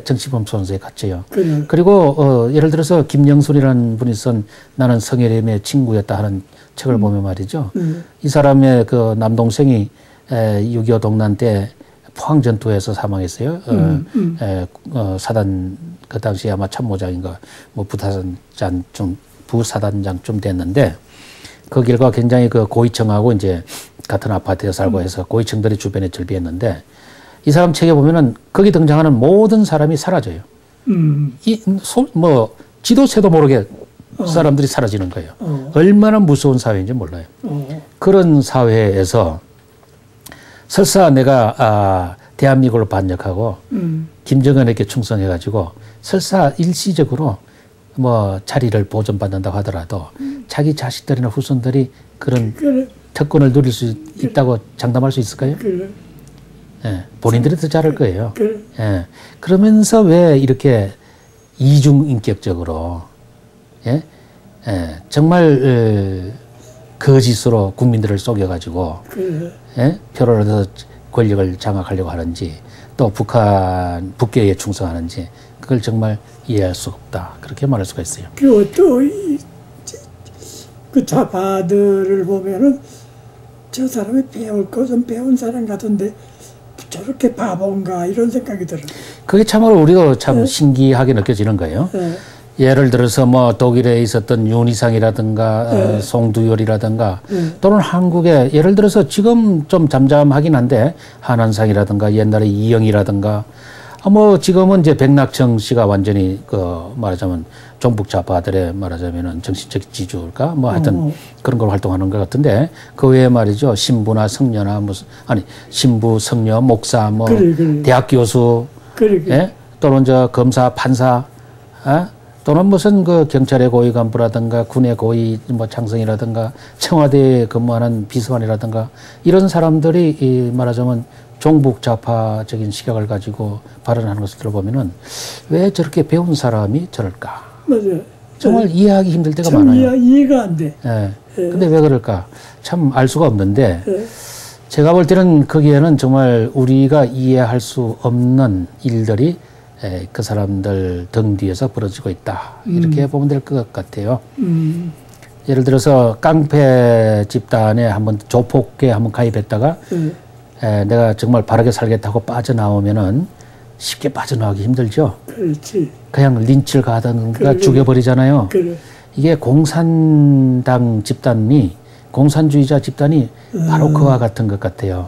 정치범 수용소에 갇혀요. 그리고 그리고 예를 들어서 김영순이라는 분이 쓴 나는 성혜림의 친구였다 하는 책을 보면 말이죠. 이 사람의 그 남동생이 6.25 동란 때 포항 전투에서 사망했어요. 사단 그 당시에 아마 참모장인가 뭐 부사단장쯤 됐는데 그 길과 굉장히 그 고위층하고 이제 같은 아파트에 살고 해서 고위층들이 주변에 절비했는데 이 사람 책에 보면은 거기 등장하는 모든 사람이 사라져요. 뭐 지도새도 모르게 사람들이 사라지는 거예요. 얼마나 무서운 사회인지 몰라요. 그런 사회에서 설사 내가 대한민국을 반역하고 김정은에게 충성해가지고 설사 일시적으로 뭐 자리를 보존받는다고 하더라도 자기 자식들이나 후손들이 그런 특권을 누릴 수 있다고 장담할 수 있을까요? 본인들이 더 잘할 거예요. 그러면서 왜 이렇게 이중인격적으로 정말 거짓으로 국민들을 속여가지고 표를 얻어서 권력을 장악하려고 하는지 또 북계에 충성하는지 그걸 정말 이해할 수 없다. 그렇게 말할 수가 있어요. 그리고 또 그 좌파들을 보면은 저 사람이 배울 거 좀 배운 사람 같은데 저렇게 바본가 이런 생각이 들어요. 그게 참으로 우리도 참 신기하게 느껴지는 거예요. 예를 들어서 뭐 독일에 있었던 윤희상이라든가 송두열이라든가 또는 한국에 예를 들어서 지금 좀 잠잠하긴 한데 한한상이라든가 옛날에 이영이라든가 뭐 지금은 이제 백낙청 씨가 완전히 그 말하자면 종북 좌파들의 말하자면은 정신적 지주일까 뭐 하여튼 그런 걸 활동하는 것 같은데 그 외에 말이죠 신부나 성녀나 무슨 아니 신부 성녀 목사 뭐 그래. 대학 교수 예? 또는 저 검사 판사 또는 무슨 그 경찰의 고위 간부라든가 군의 고위 뭐 장성이라든가 청와대에 근무하는 비서관이라든가 이런 사람들이 이 말하자면 종북 좌파적인 시각을 가지고 발언하는 것을 들어보면은 왜 저렇게 배운 사람이 저럴까? 맞아요. 정말 네. 이해하기 힘들 때가 참 많아요. 이해가 안 돼. 예. 근데 왜 그럴까? 참 알 수가 없는데 네. 제가 볼 때는 거기에는 정말 우리가 이해할 수 없는 일들이 그 사람들 등 뒤에서 벌어지고 있다. 이렇게 보면 될 것 같아요. 예를 들어서 깡패 집단에 한번 조폭에 한번 가입했다가 내가 정말 바르게 살겠다고 빠져나오면은 쉽게 빠져나오기 힘들죠. 그렇지. 그냥 린치를 가든가 그래. 죽여버리잖아요. 그래. 이게 공산당 집단이 공산주의자 집단이 바로 그와 같은 것 같아요.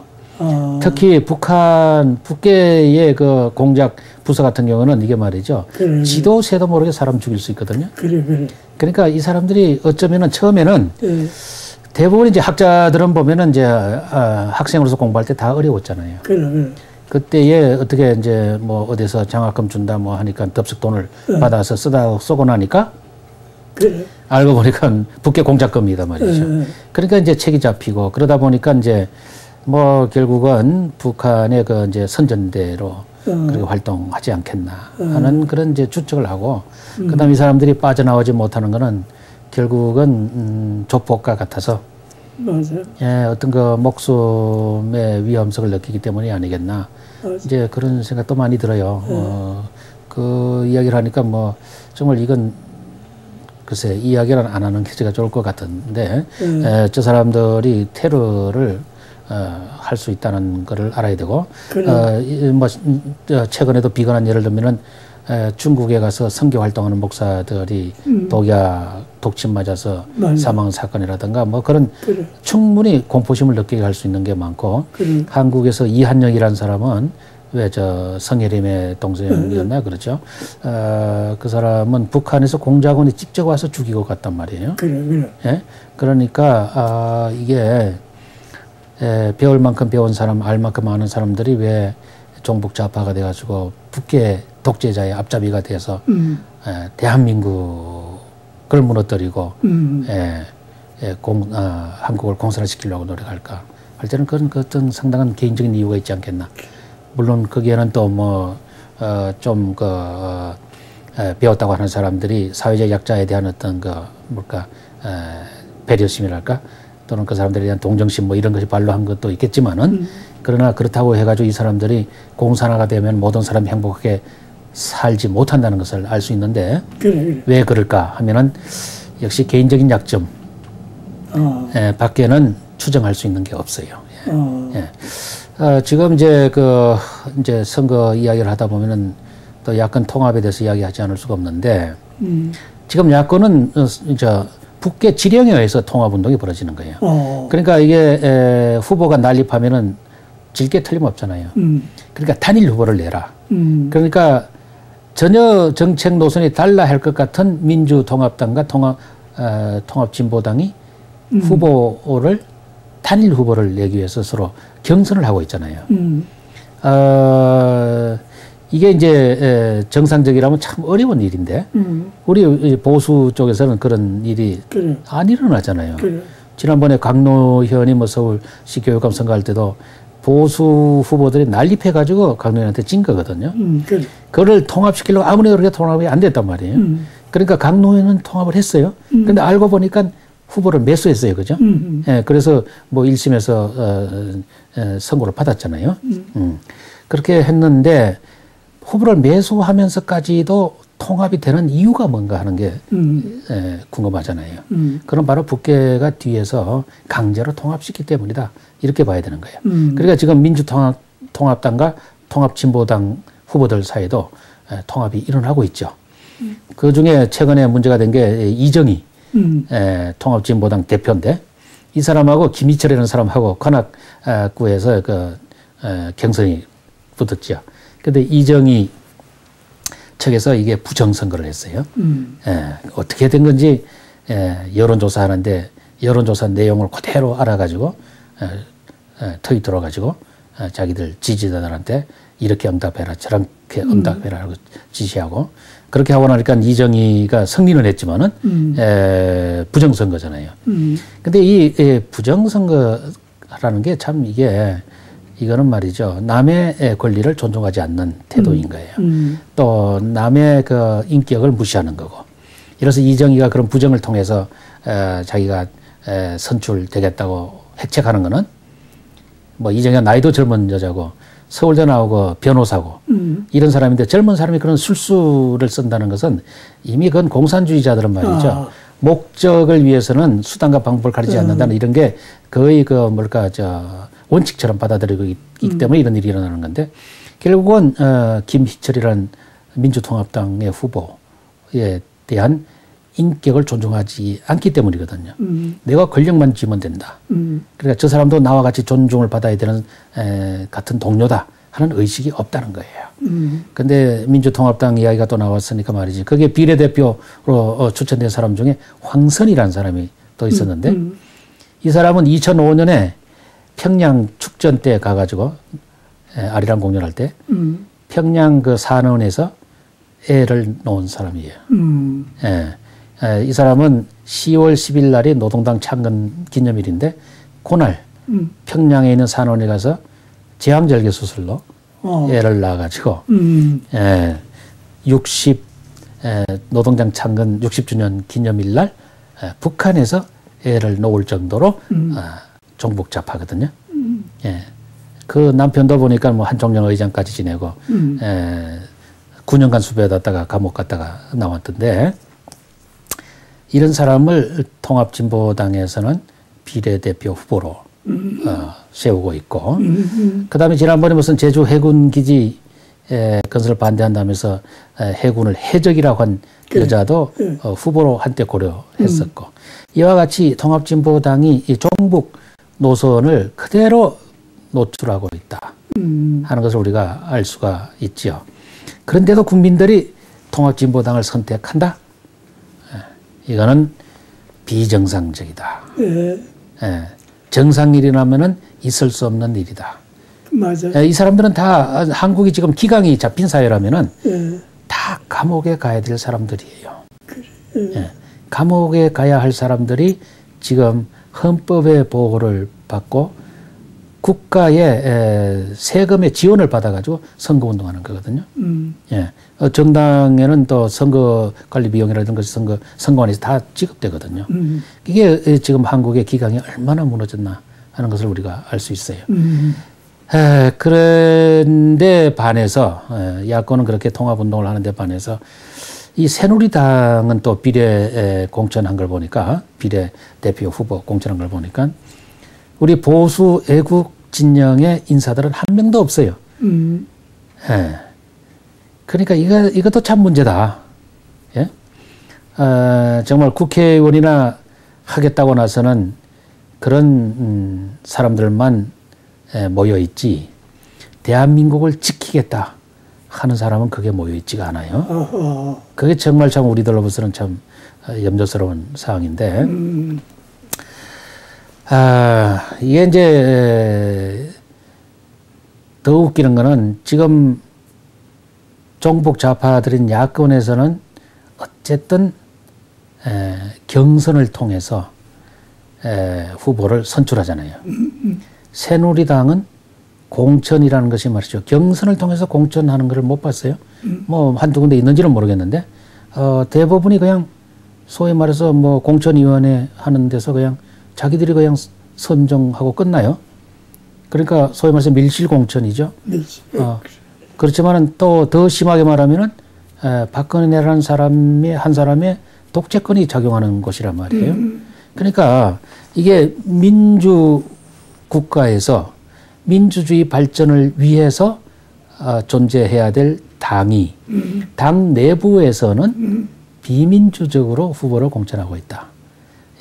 특히 북계의 그 공작 부서 같은 경우는 이게 말이죠. 그래. 지도 새도 모르게 사람 죽일 수 있거든요. 그래. 그러니까 이 사람들이 어쩌면은 처음에는 대부분 이제 학자들은 보면은 이제 학생으로서 공부할 때 다 어려웠잖아요. 그래. 그때에 어떻게 이제 뭐 어디서 장학금 준다 뭐 하니까 덥석 돈을 받아서 쓰고 나니까 그래. 알고 보니까 북계 공작금이다 말이죠. 그러니까 이제 책이 잡히고 그러다 보니까 이제 뭐 결국은 북한의 그 이제 선전대로 그렇게 활동하지 않겠나 하는 그런 이제 추측을 하고 그다음에 이 사람들이 빠져나오지 못하는 거는 결국은 조폭과 같아서 맞아요. 예, 어떤 그 목숨의 위험성을 느끼기 때문이 아니겠나. 맞아요. 이제 그런 생각도 많이 들어요. 그 이야기를 하니까 뭐 정말 이건 글쎄 이야기를 안 하는 게 제가 좋을 것 같은데 저 사람들이 테러를 할 수 있다는 것을 알아야 되고 뭐 최근에도 비관한 예를 들면은 중국에 가서 선교 활동하는 목사들이 독약 독침 맞아서 사망 사건이라든가 뭐 그런 그래. 충분히 공포심을 느끼게 할 수 있는 게 많고 한국에서 이한영이라는 사람은 왜 저 성혜림의 동생이었나 그렇죠. 그 사람은 북한에서 공작원이 직접 와서 죽이고 갔단 말이에요. 그래. 예? 그러니까 이게 배울 만큼 배운 사람, 알 만큼 아는 사람들이 왜 종북 좌파가 돼가지고 북계 독재자의 앞잡이가 돼서 대한민국을 무너뜨리고 한국을 공산화시키려고 노력할까 할 때는 그런 그 어떤 상당한 개인적인 이유가 있지 않겠나. 물론 거기에는 또 뭐 좀 배웠다고 하는 사람들이 사회적 약자에 대한 어떤 그 뭘까 배려심이랄까 또는 그 사람들에 대한 동정심 뭐 이런 것이 발로한 것도 있겠지만은 그러나 그렇다고 해가지고 이 사람들이 공산화가 되면 모든 사람이 행복하게 살지 못한다는 것을 알 수 있는데 그래. 왜 그럴까 하면은 역시 개인적인 약점 밖에는 추정할 수 있는 게 없어요. 지금 이제 이제 선거 이야기를 하다 보면은 또 야권 통합에 대해서 이야기하지 않을 수가 없는데 지금 야권은 북계 지령에 의해서 통합운동이 벌어지는 거예요. 그러니까 이게 후보가 난립하면은 질 게 틀림없잖아요. 그러니까 단일 후보를 내라. 그러니까 전혀 정책 노선이 달라 할 것 같은 민주통합당과 통합진보당이 후보를 단일 후보를 내기 위해서 서로 경선을 하고 있잖아요. 이게 이제 정상적이라면 참 어려운 일인데 우리 보수 쪽에서는 그런 일이 안 일어나잖아요. 지난번에 강노현이 뭐 서울시 교육감 선거할 때도 보수 후보들이 난립해가지고 강노현한테 진 거거든요. 그걸 통합시키려고 아무리 그렇게 통합이 안 됐단 말이에요. 그러니까 강노현은 통합을 했어요. 근데 알고 보니까 후보를 매수했어요. 그죠? 예, 그래서 뭐 1심에서 선고를 받았잖아요. 그렇게 했는데 후보를 매수하면서까지도 통합이 되는 이유가 뭔가 하는 게 궁금하잖아요. 그럼 바로 북계가 뒤에서 강제로 통합시키기 때문이다. 이렇게 봐야 되는 거예요. 그러니까 지금 민주통합당과 통합진보당 후보들 사이도 통합이 일어나고 있죠. 그중에 최근에 문제가 된 게 이정희 통합진보당 대표인데 이 사람하고 김희철이라는 사람하고 관악구에서 경선이 붙었죠. 근데 이정희 측에서 이게 부정선거를 했어요. 어떻게 된 건지 여론조사하는데 여론조사 내용을 그대로 알아가지고 트위터로 가지고 자기들 지지자들한테 이렇게 응답해라 저렇게 응답해라고 지시하고 그렇게 하고 나니까 이정희가 승리는 했지만은 부정선거잖아요. 근데 이 부정선거라는 게 참 이거는 말이죠. 남의 권리를 존중하지 않는 태도인 거예요. 또 남의 그 인격을 무시하는 거고. 이래서 이정희가 그런 부정을 통해서 자기가 선출되겠다고 획책하는 거는 뭐 이정희가 나이도 젊은 여자고 서울대 나오고 변호사고 이런 사람인데 젊은 사람이 그런 술수를 쓴다는 것은 이미 그건 공산주의자들은 말이죠. 목적을 위해서는 수단과 방법을 가리지 않는다는 이런 게 거의 원칙처럼 받아들이고 있기 때문에 이런 일이 일어나는 건데 결국은 김희철이라는 민주통합당의 후보에 대한 인격을 존중하지 않기 때문이거든요. 내가 권력만 쥐면 된다. 그러니까 저 사람도 나와 같이 존중을 받아야 되는 같은 동료다 하는 의식이 없다는 거예요. 근데 민주통합당 이야기가 또 나왔으니까 말이지. 거기에 비례대표로 추천된 사람 중에 황선이라는 사람이 또 있었는데 이 사람은 2005년에 평양 축전 때 가가지고 아리랑 공연할 때 평양 그 산원에서 애를 놓은 사람이에요. 이 사람은 10월 10일 날이 노동당 창건 기념일인데 그날 평양에 있는 산원에 가서 제왕절개 수술로 애를 낳아가지고 노동당 창건 60주년 기념일 날 북한에서 애를 놓을 정도로 종북자파거든요. 그 남편도 보니까 뭐 한총령 의장까지 지내고 9년간 수배받다가 감옥 갔다가 나왔던데 이런 사람을 통합진보당에서는 비례대표 후보로 세우고 있고 그다음에 지난번에 무슨 제주 해군기지 건설을 반대한다면서 해군을 해적이라고 한 여자도 후보로 한때 고려했었고 이와 같이 통합진보당이 이 종북 노선을 그대로 노출하고 있다 하는 것을 우리가 알 수가 있죠. 그런데도 국민들이 통합진보당을 선택한다? 이거는 비정상적이다. 정상일이라면은 있을 수 없는 일이다. 맞아요. 이 사람들은 다 한국이 지금 기강이 잡힌 사회라면은 다 감옥에 가야 될 사람들이에요. 감옥에 가야 할 사람들이 지금 헌법의 보호를 받고 국가의 세금의 지원을 받아가지고 선거운동하는 거거든요. 정당에는 또 선거관리 비용이라든가 선거관에서 다 지급되거든요. 이게 지금 한국의 기강이 얼마나 무너졌나 하는 것을 우리가 알 수 있어요. 그런데 반해서 야권은 그렇게 통합운동을 하는데 반해서 이 새누리당은 또 비례 공천한 걸 보니까 비례대표 후보 공천한 걸 보니까 우리 보수 애국 진영의 인사들은 한 명도 없어요. 그러니까 이것도 참 문제다. 예? 정말 국회의원이나 하겠다고 나서는 그런 사람들만 모여 있지 대한민국을 지키겠다 하는 사람은 그게 모여 있지가 않아요. 그게 정말 참 우리들로서는 참 염려스러운 사항인데 이게 이제 더 웃기는 거는 지금 종북 좌파들인 야권에서는 어쨌든 경선을 통해서 후보를 선출하잖아요. 새누리당은 공천이라는 것이 말이죠. 경선을 통해서 공천하는 것을 못 봤어요. 뭐 한두 군데 있는지는 모르겠는데 대부분이 그냥 소위 말해서 뭐 공천위원회 하는 데서 그냥 자기들이 그냥 선정하고 끝나요. 그러니까 소위 말해서 밀실공천이죠. 그렇지만은 또 더 심하게 말하면은 박근혜라는 한 사람의 독재권이 작용하는 것이란 말이에요. 그러니까 이게 민주 국가에서 민주주의 발전을 위해서 존재해야 될 당이 당 내부에서는 비민주적으로 후보를 공천하고 있다.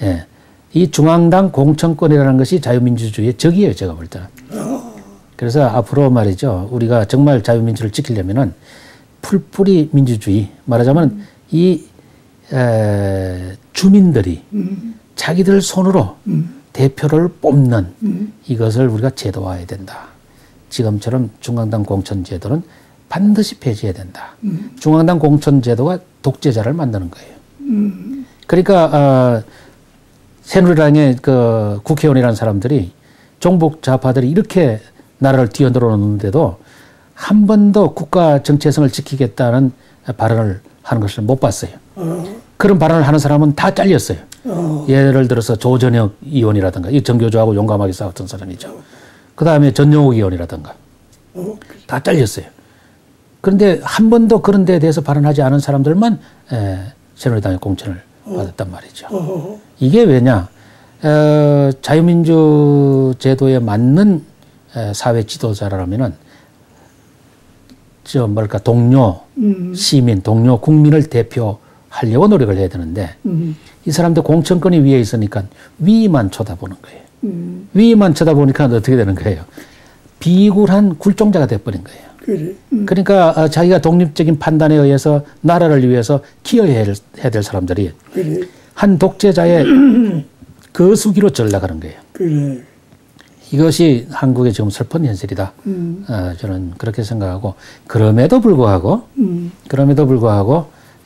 예. 이 중앙당 공천권이라는 것이 자유민주주의의 적이에요, 제가 볼 때는. 그래서 앞으로 말이죠. 우리가 정말 자유민주를 지키려면은 풀뿌리 민주주의, 말하자면 이 주민들이 자기들 손으로 대표를 뽑는 이것을 우리가 제도화해야 된다. 지금처럼 중앙당 공천제도는 반드시 폐지해야 된다. 중앙당 공천제도가 독재자를 만드는 거예요. 그러니까 새누리당의 그 국회의원이라는 사람들이 종북 좌파들이 이렇게 나라를 뒤흔들어 놓는데도 한 번도 국가 정체성을 지키겠다는 발언을 하는 것을 못 봤어요. 그런 발언을 하는 사람은 다 잘렸어요. 예를 들어서 조전혁 의원이라든가, 이 정교조하고 용감하게 싸웠던 사람이죠. 그 다음에 전용욱 의원이라든가 다 잘렸어요. 그런데 한 번도 그런 데에 대해서 발언하지 않은 사람들만 새누리당의 공천을 받았단 말이죠. 이게 왜냐? 자유민주 제도에 맞는 사회 지도자라면은 동료 시민, 동료 국민을 대표하려고 노력을 해야 되는데 이 사람들 공천권이 위에 있으니까 위만 쳐다보는 거예요. 위만 쳐다보니까 어떻게 되는 거예요? 비굴한 굴종자가 돼버린 거예요. 그래. 그러니까 자기가 독립적인 판단에 의해서 나라를 위해서 기여해야 될 사람들이 그래. 한 독재자의 거수기로 전락하는 거예요. 그래. 이것이 한국의 지금 슬픈 현실이다. 저는 그렇게 생각하고 그럼에도 불구하고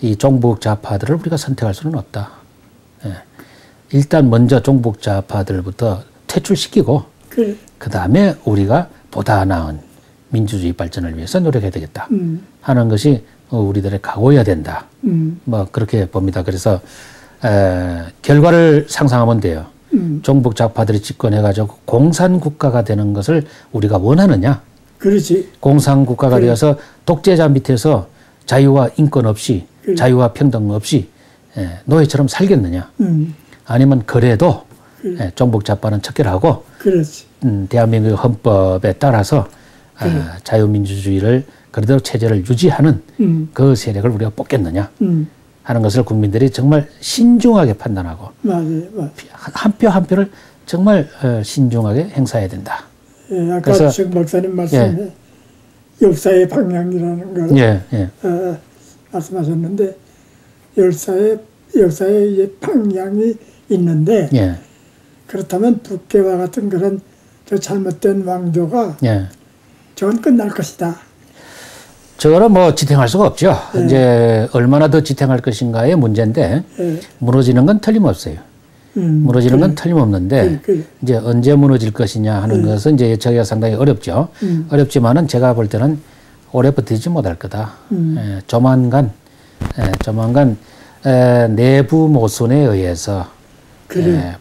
이 종북 좌파들을 우리가 선택할 수는 없다. 일단 먼저 종북 좌파들부터 퇴출시키고 그래. 그 다음에 우리가 보다 나은 민주주의 발전을 위해서 노력해야 되겠다 하는 것이 우리들의 각오여야 된다. 뭐 그렇게 봅니다. 그래서 결과를 상상하면 돼요. 종북 좌파들이 집권해가지고 공산국가가 되는 것을 우리가 원하느냐? 그렇지. 공산국가가 그래. 되어서 독재자 밑에서 자유와 인권 없이 그래. 자유와 평등 없이 노예처럼 살겠느냐? 아니면 그래도 그래. 종북 좌파는 척결하고 그렇지. 대한민국 헌법에 따라서 그래. 자유민주주의를 그래도 체제를 유지하는 그 세력을 우리가 뽑겠느냐 하는 것을 국민들이 정말 신중하게 판단하고 맞아요. 한 표 한 표를 정말 신중하게 행사해야 된다. 예, 아까 그래서, 정 목사님 말씀에 역사의 방향이라는 걸 말씀하셨는데 역사의 방향이 있는데 그렇다면 북괴와 같은 그런 저 잘못된 왕조가 저건 끝날 것이다. 저거는 뭐 지탱할 수가 없죠. 이제 얼마나 더 지탱할 것인가의 문제인데 무너지는 건 틀림없어요. 무너지는 건 틀림없는데 이제 언제 무너질 것이냐 하는 것은 이제 예측하기가 상당히 어렵죠. 어렵지만은 제가 볼 때는 오래 버티지 못할 거다. 조만간 내부 모순에 의해서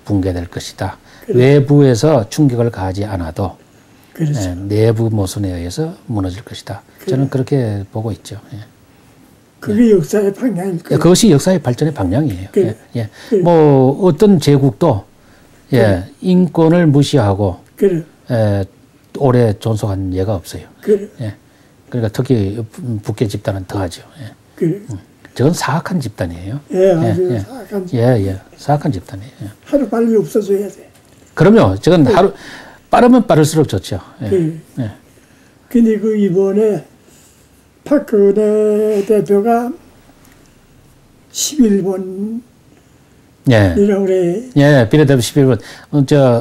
붕괴될 것이다. 외부에서 충격을 가하지 않아도 내부 모순에 의해서 무너질 것이다. 저는 그렇게 보고 있죠. 그게 역사의 방향일 거예요. 그것이 역사의 발전의 방향이에요. 뭐 어떤 제국도 인권을 무시하고 오래 존속한 예가 없어요. 그러니까 특히 북괴 집단은 더하죠. 저건 사악한 집단이에요. 아주 사악한 집단. 사악한 집단이에요. 하루 빨리 없어져야 돼. 그럼요. 저건 빠르면 빠를수록 좋죠. 근데 그 이번에 박근혜 대표가 11번 이라고 그래. 비례대표 11번.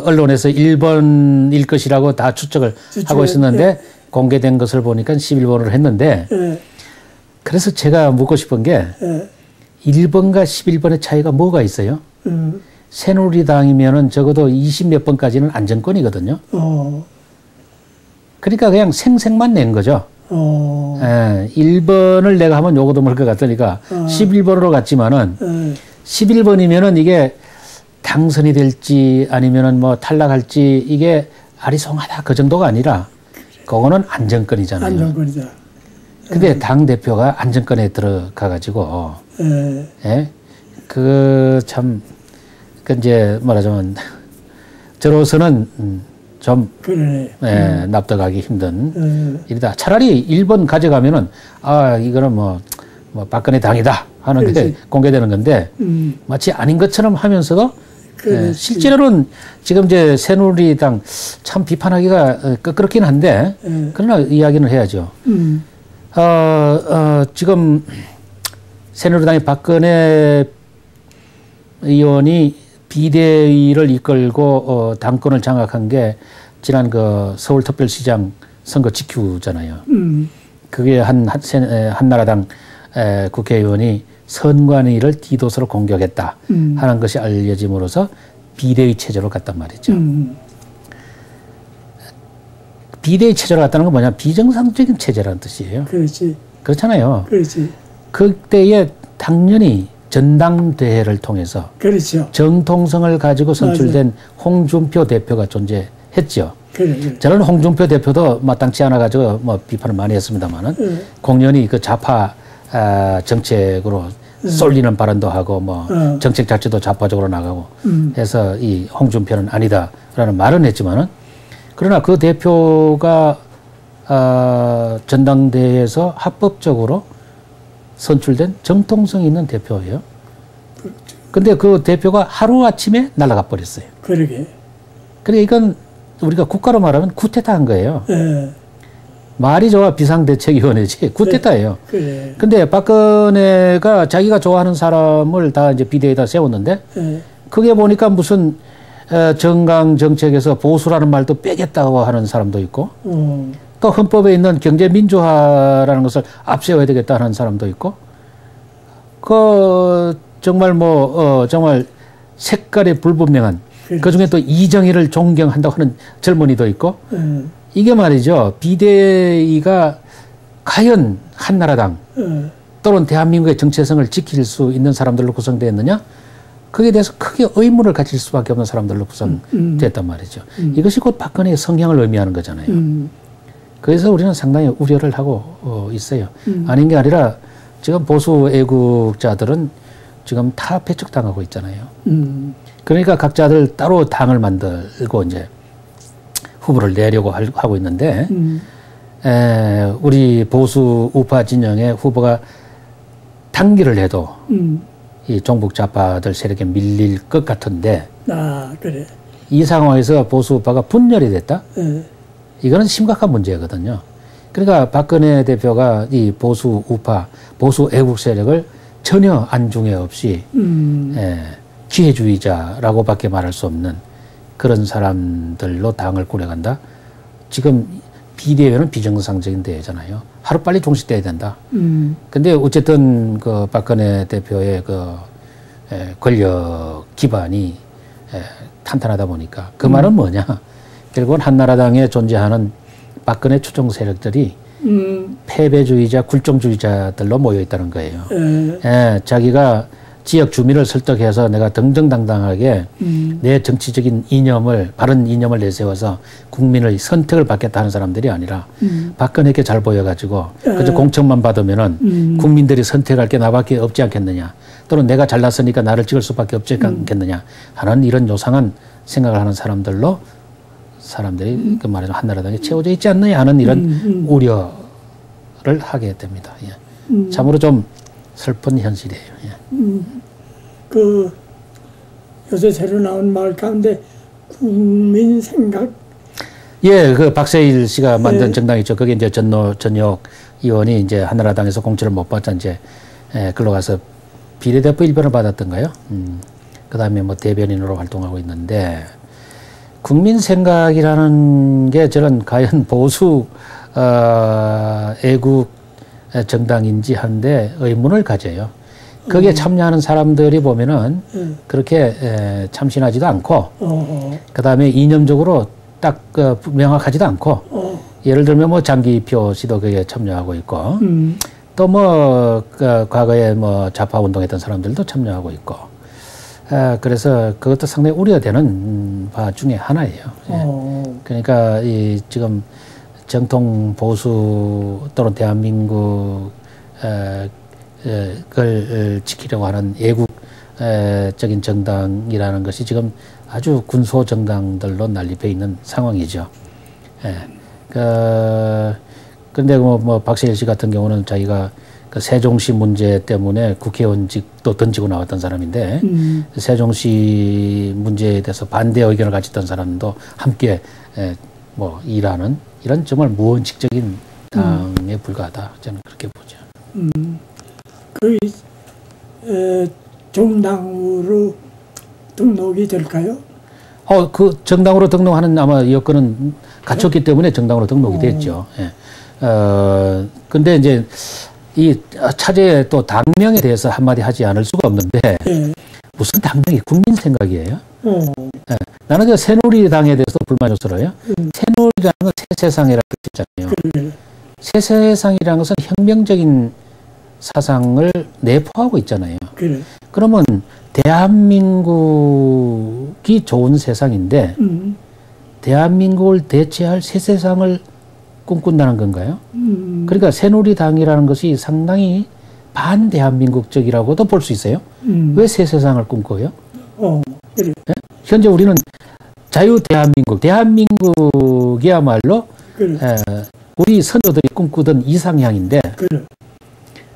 언론에서 1번일 것이라고 다 추측을 하고 있었는데 공개된 것을 보니까 11번으로 했는데 그래서 제가 묻고 싶은 게 1번과 11번의 차이가 뭐가 있어요? 새누리당이면은 적어도 20몇 번까지는 안정권이거든요. 그러니까 그냥 생색만 낸 거죠. 1번을 내가 하면 요거도 먹을 것 같으니까 11번으로 갔지만은 11번이면은 이게 당선이 될지 아니면은 뭐 탈락할지 이게 아리송하다 그 정도가 아니라 그거는 안정권이잖아요. 안정권이죠. 근데 당대표가 안정권에 들어가 가지고 이제 말하자면 저로서는 좀 납득하기 힘든 일이다. 차라리 1번 가져가면은 이거는 뭐 박근혜 당이다 하는 게 공개되는 건데 마치 아닌 것처럼 하면서도 실제로는 지금 이제 새누리당 참 비판하기가 끄끄럽긴 한데 그러나 이야기는 해야죠. 지금 새누리당의 박근혜 의원이 비대위를 이끌고 당권을 장악한 게 지난 그 서울특별시장 선거 직후잖아요. 그게 한나라당 국회의원이 선관위를 디도스로 공격했다 하는 것이 알려짐으로써 비대위 체제로 갔단 말이죠. 비대위 체제로 갔다는 건 뭐냐? 비정상적인 체제라는 뜻이에요. 그렇지. 그렇잖아요. 그렇지. 그때에 당연히 전당대회를 통해서 그렇죠. 정통성을 가지고 선출된 맞아. 홍준표 대표가 존재했죠. 그래. 저는 홍준표 대표도 마땅치 않아 가지고 뭐 비판을 많이 했습니다만은 공연히 그 좌파 정책으로 쏠리는 발언도 하고 뭐 정책 자체도 좌파적으로 나가고 해서 이 홍준표는 아니다라는 말은 했지만은 그러나 그 대표가 전당대회에서 합법적으로 선출된 정통성 있는 대표예요. 근데 그 대표가 하루아침에 날아가 버렸어요. 그러게. 그러니까 이건 우리가 국가로 말하면 쿠데타 한 거예요. 네. 말이 좋아 비상대책위원회지 쿠데타예요. 그래. 근데 박근혜가 자기가 좋아하는 사람을 다 이제 비대위에다 세웠는데 그게 보니까 무슨 정강 정책에서 보수라는 말도 빼겠다고 하는 사람도 있고 또 헌법에 있는 경제민주화라는 것을 앞세워야 되겠다 하는 사람도 있고 그 정말 정말 색깔이 불분명한 그 중에 또 이정희를 존경한다고 하는 젊은이도 있고 이게 말이죠. 비대위가 과연 한나라당 또는 대한민국의 정체성을 지킬 수 있는 사람들로 구성되었느냐? 거기에 대해서 크게 의문을 가질 수밖에 없는 사람들로 구성됐단 말이죠. 이것이 곧 박근혜의 성향을 의미하는 거잖아요. 그래서 우리는 상당히 우려를 하고 있어요. 아닌 게 아니라 지금 보수 애국자들은 지금 타폐척당하고 있잖아요. 그러니까 각자들 따로 당을 만들고 이제 후보를 내려고 하고 있는데 우리 보수 우파 진영의 후보가 단기를 해도 이 종북 좌파들 세력에 밀릴 것 같은데 그래. 이 상황에서 보수 우파가 분열이 됐다? 이거는 심각한 문제거든요. 그러니까 박근혜 대표가 이 보수 우파, 보수 애국 세력을 전혀 안중에 없이 기회주의자라고밖에 말할 수 없는 그런 사람들로 당을 꾸려간다. 지금 비대위는 비정상적인 대회잖아요. 하루빨리 종식돼야 된다. 근데 어쨌든 그 박근혜 대표의 그 권력 기반이 탄탄하다 보니까 그 말은 뭐냐? 결국은 한나라당에 존재하는 박근혜 추종 세력들이 패배주의자, 굴종주의자들로 모여 있다는 거예요. 자기가 지역 주민을 설득해서 내가 등등당당하게 내 정치적인 이념을, 바른 이념을 내세워서 국민의 선택을 받겠다 하는 사람들이 아니라 박근혜께 잘 보여가지고 그저 공천만 받으면은 국민들이 선택할 게 나밖에 없지 않겠느냐. 또는 내가 잘났으니까 나를 찍을 수밖에 없지 않겠느냐 하는 이런 요상한 생각을 하는 사람들로 사람들이 그 말하자면 한나라당에 채워져 있지 않느냐 하는 이런 우려를 하게 됩니다. 예. 참으로 좀 슬픈 현실이에요. 예. 그 요새 새로 나온 말 가운데 국민 생각. 예, 그 박세일 씨가 만든 정당 있죠. 그게 이제 전역 의원이 이제 한나라당에서 공천을 못 받자 이제 글로 가서 비례대표 일변을 받았던가요? 그 다음에 뭐 대변인으로 활동하고 있는데 국민 생각이라는 게 저는 과연 보수 애국 정당인지 한데 의문을 가져요. 거기에 참여하는 사람들이 보면은 그렇게 참신하지도 않고 그 다음에 이념적으로 딱 명확하지도 않고 예를 들면 뭐 장기표 씨도 거기에 참여하고 있고 또 뭐 과거에 뭐 좌파 운동했던 사람들도 참여하고 있고 그래서 그것도 상당히 우려되는 바 중에 하나예요. 예. 그러니까 이 지금 정통 보수 또는 대한민국 을 지키려고 하는 애국적인 정당이라는 것이 지금 아주 군소 정당들로 난립해 있는 상황이죠. 예. 근데 뭐 박세일 씨 같은 경우는 자기가 그 세종시 문제 때문에 국회의원직도 던지고 나왔던 사람인데 세종시 문제에 대해서 반대 의견을 가졌던 사람도 함께 뭐 일하는 이런 정말 무원칙적인 당에 불과하다. 저는 그렇게 보죠. 그 정당으로 등록이 될까요? 그 정당으로 등록하는 아마 여건은 갖췄기 때문에 정당으로 등록이 됐죠. 예. 근데 이제 이 차제의 또 당명에 대해서 한마디 하지 않을 수가 없는데 무슨 당명이 국민 생각이에요. 예. 나는 그 새누리당에 대해서 불만족스러워요. 새누리당은 새 세상이라고 했잖아요. 새 세상이라는 것은 혁명적인 사상을 내포하고 있잖아요. 그러면 대한민국이 좋은 세상인데 대한민국을 대체할 새 세상을 꿈꾼다는 건가요? 그러니까 새누리당이라는 것이 상당히 반대한민국적이라고도 볼 수 있어요. 왜 새 세상을 꿈꿔요? 그래. 네? 현재 우리는 자유대한민국, 대한민국이야말로 우리 선조들이 꿈꾸던 이상향인데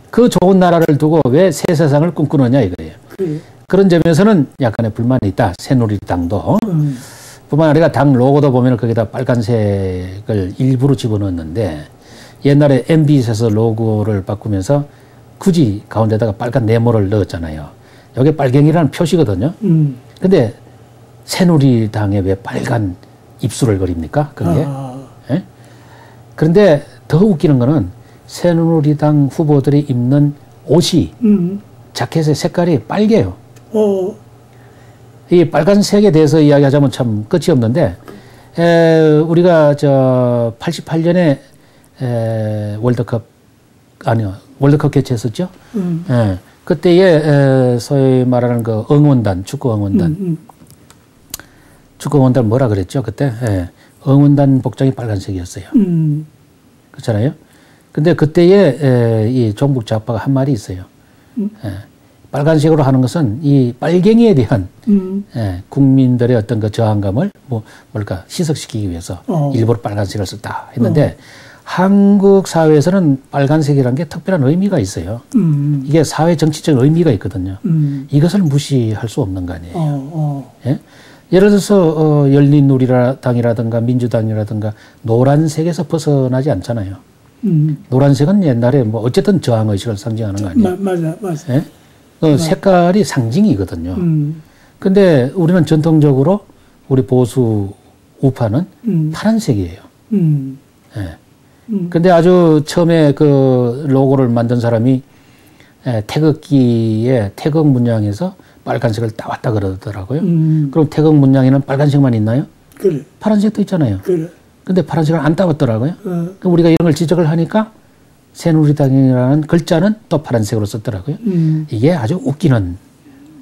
그 좋은 나라를 두고 왜 새 세상을 꿈꾸느냐 이거예요. 그런 점에서는 약간의 불만이 있다. 새누리당도. 뿐만 아니라 당 로고도 보면 거기다 빨간색을 일부러 집어넣었는데 옛날에 MB에서 로고를 바꾸면서 굳이 가운데다가 빨간 네모를 넣었잖아요. 이게 빨갱이라는 표시거든요. 근데 새누리당에 왜 빨간 입술을 그립니까? 그게. 예? 그런데 더 웃기는 거는 새누리당 후보들이 입는 옷이 자켓의 색깔이 빨개요. 이 빨간색에 대해서 이야기하자면 참 끝이 없는데 우리가 88년에 월드컵 개최했었죠. 그때에 소위 말하는 그 응원단, 축구 응원단. 축구 응원단 뭐라 그랬죠? 그때 응원단 복장이 빨간색이었어요. 그렇잖아요. 근데 그때에 이 종북 좌파가 한 말이 있어요. 빨간색으로 하는 것은 이 빨갱이에 대한 국민들의 어떤 그 저항감을 희석시키기 위해서 일부러 빨간색을 썼다 했는데 한국 사회에서는 빨간색이라는 게 특별한 의미가 있어요. 이게 사회 정치적 의미가 있거든요. 이것을 무시할 수 없는 거 아니에요. 예? 예를 들어서 열린우리당이라든가 민주당이라든가 노란색에서 벗어나지 않잖아요. 노란색은 옛날에 뭐 어쨌든 저항의식을 상징하는 거 아니에요. 맞아. 예? 색깔이 상징이거든요. 근데 우리는 전통적으로 우리 보수 우파는 파란색이에요. 예. 근데 아주 처음에 그 로고를 만든 사람이 태극기에 태극 문양에서 빨간색을 따왔다 그러더라고요. 그럼 태극 문양에는 빨간색만 있나요? 그래. 파란색도 있잖아요. 그래. 근데 파란색을 안 따왔더라고요. 그럼 우리가 이런 걸 지적을 하니까 새누리당이라는 글자는 또 파란색으로 썼더라고요. 이게 아주 웃기는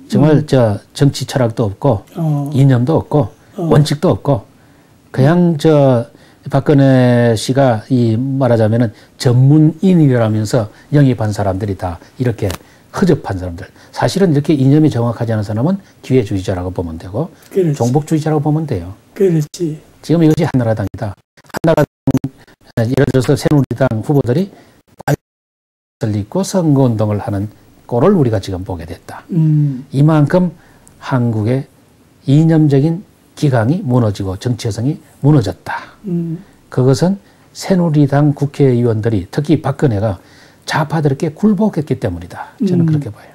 정말 정치 철학도 없고 이념도 없고 원칙도 없고 그냥 박근혜 씨가 말하자면은 전문인이라면서 영입한 사람들이 다 이렇게 허접한 사람들. 사실은 이렇게 이념이 정확하지 않은 사람은 기회주의자라고 보면 되고 그렇지. 종북주의자라고 보면 돼요. 그렇지. 지금 이것이 한나라당이다. 한나라당 예를 들어서 새누리당 후보들이 빨간색을 입고 선거운동을 하는 꼴을 우리가 지금 보게 됐다. 이만큼 한국의 이념적인 기강이 무너지고 정체성이 무너졌다. 그것은 새누리당 국회의원들이 특히 박근혜가 좌파들에게 굴복했기 때문이다. 저는 그렇게 봐요.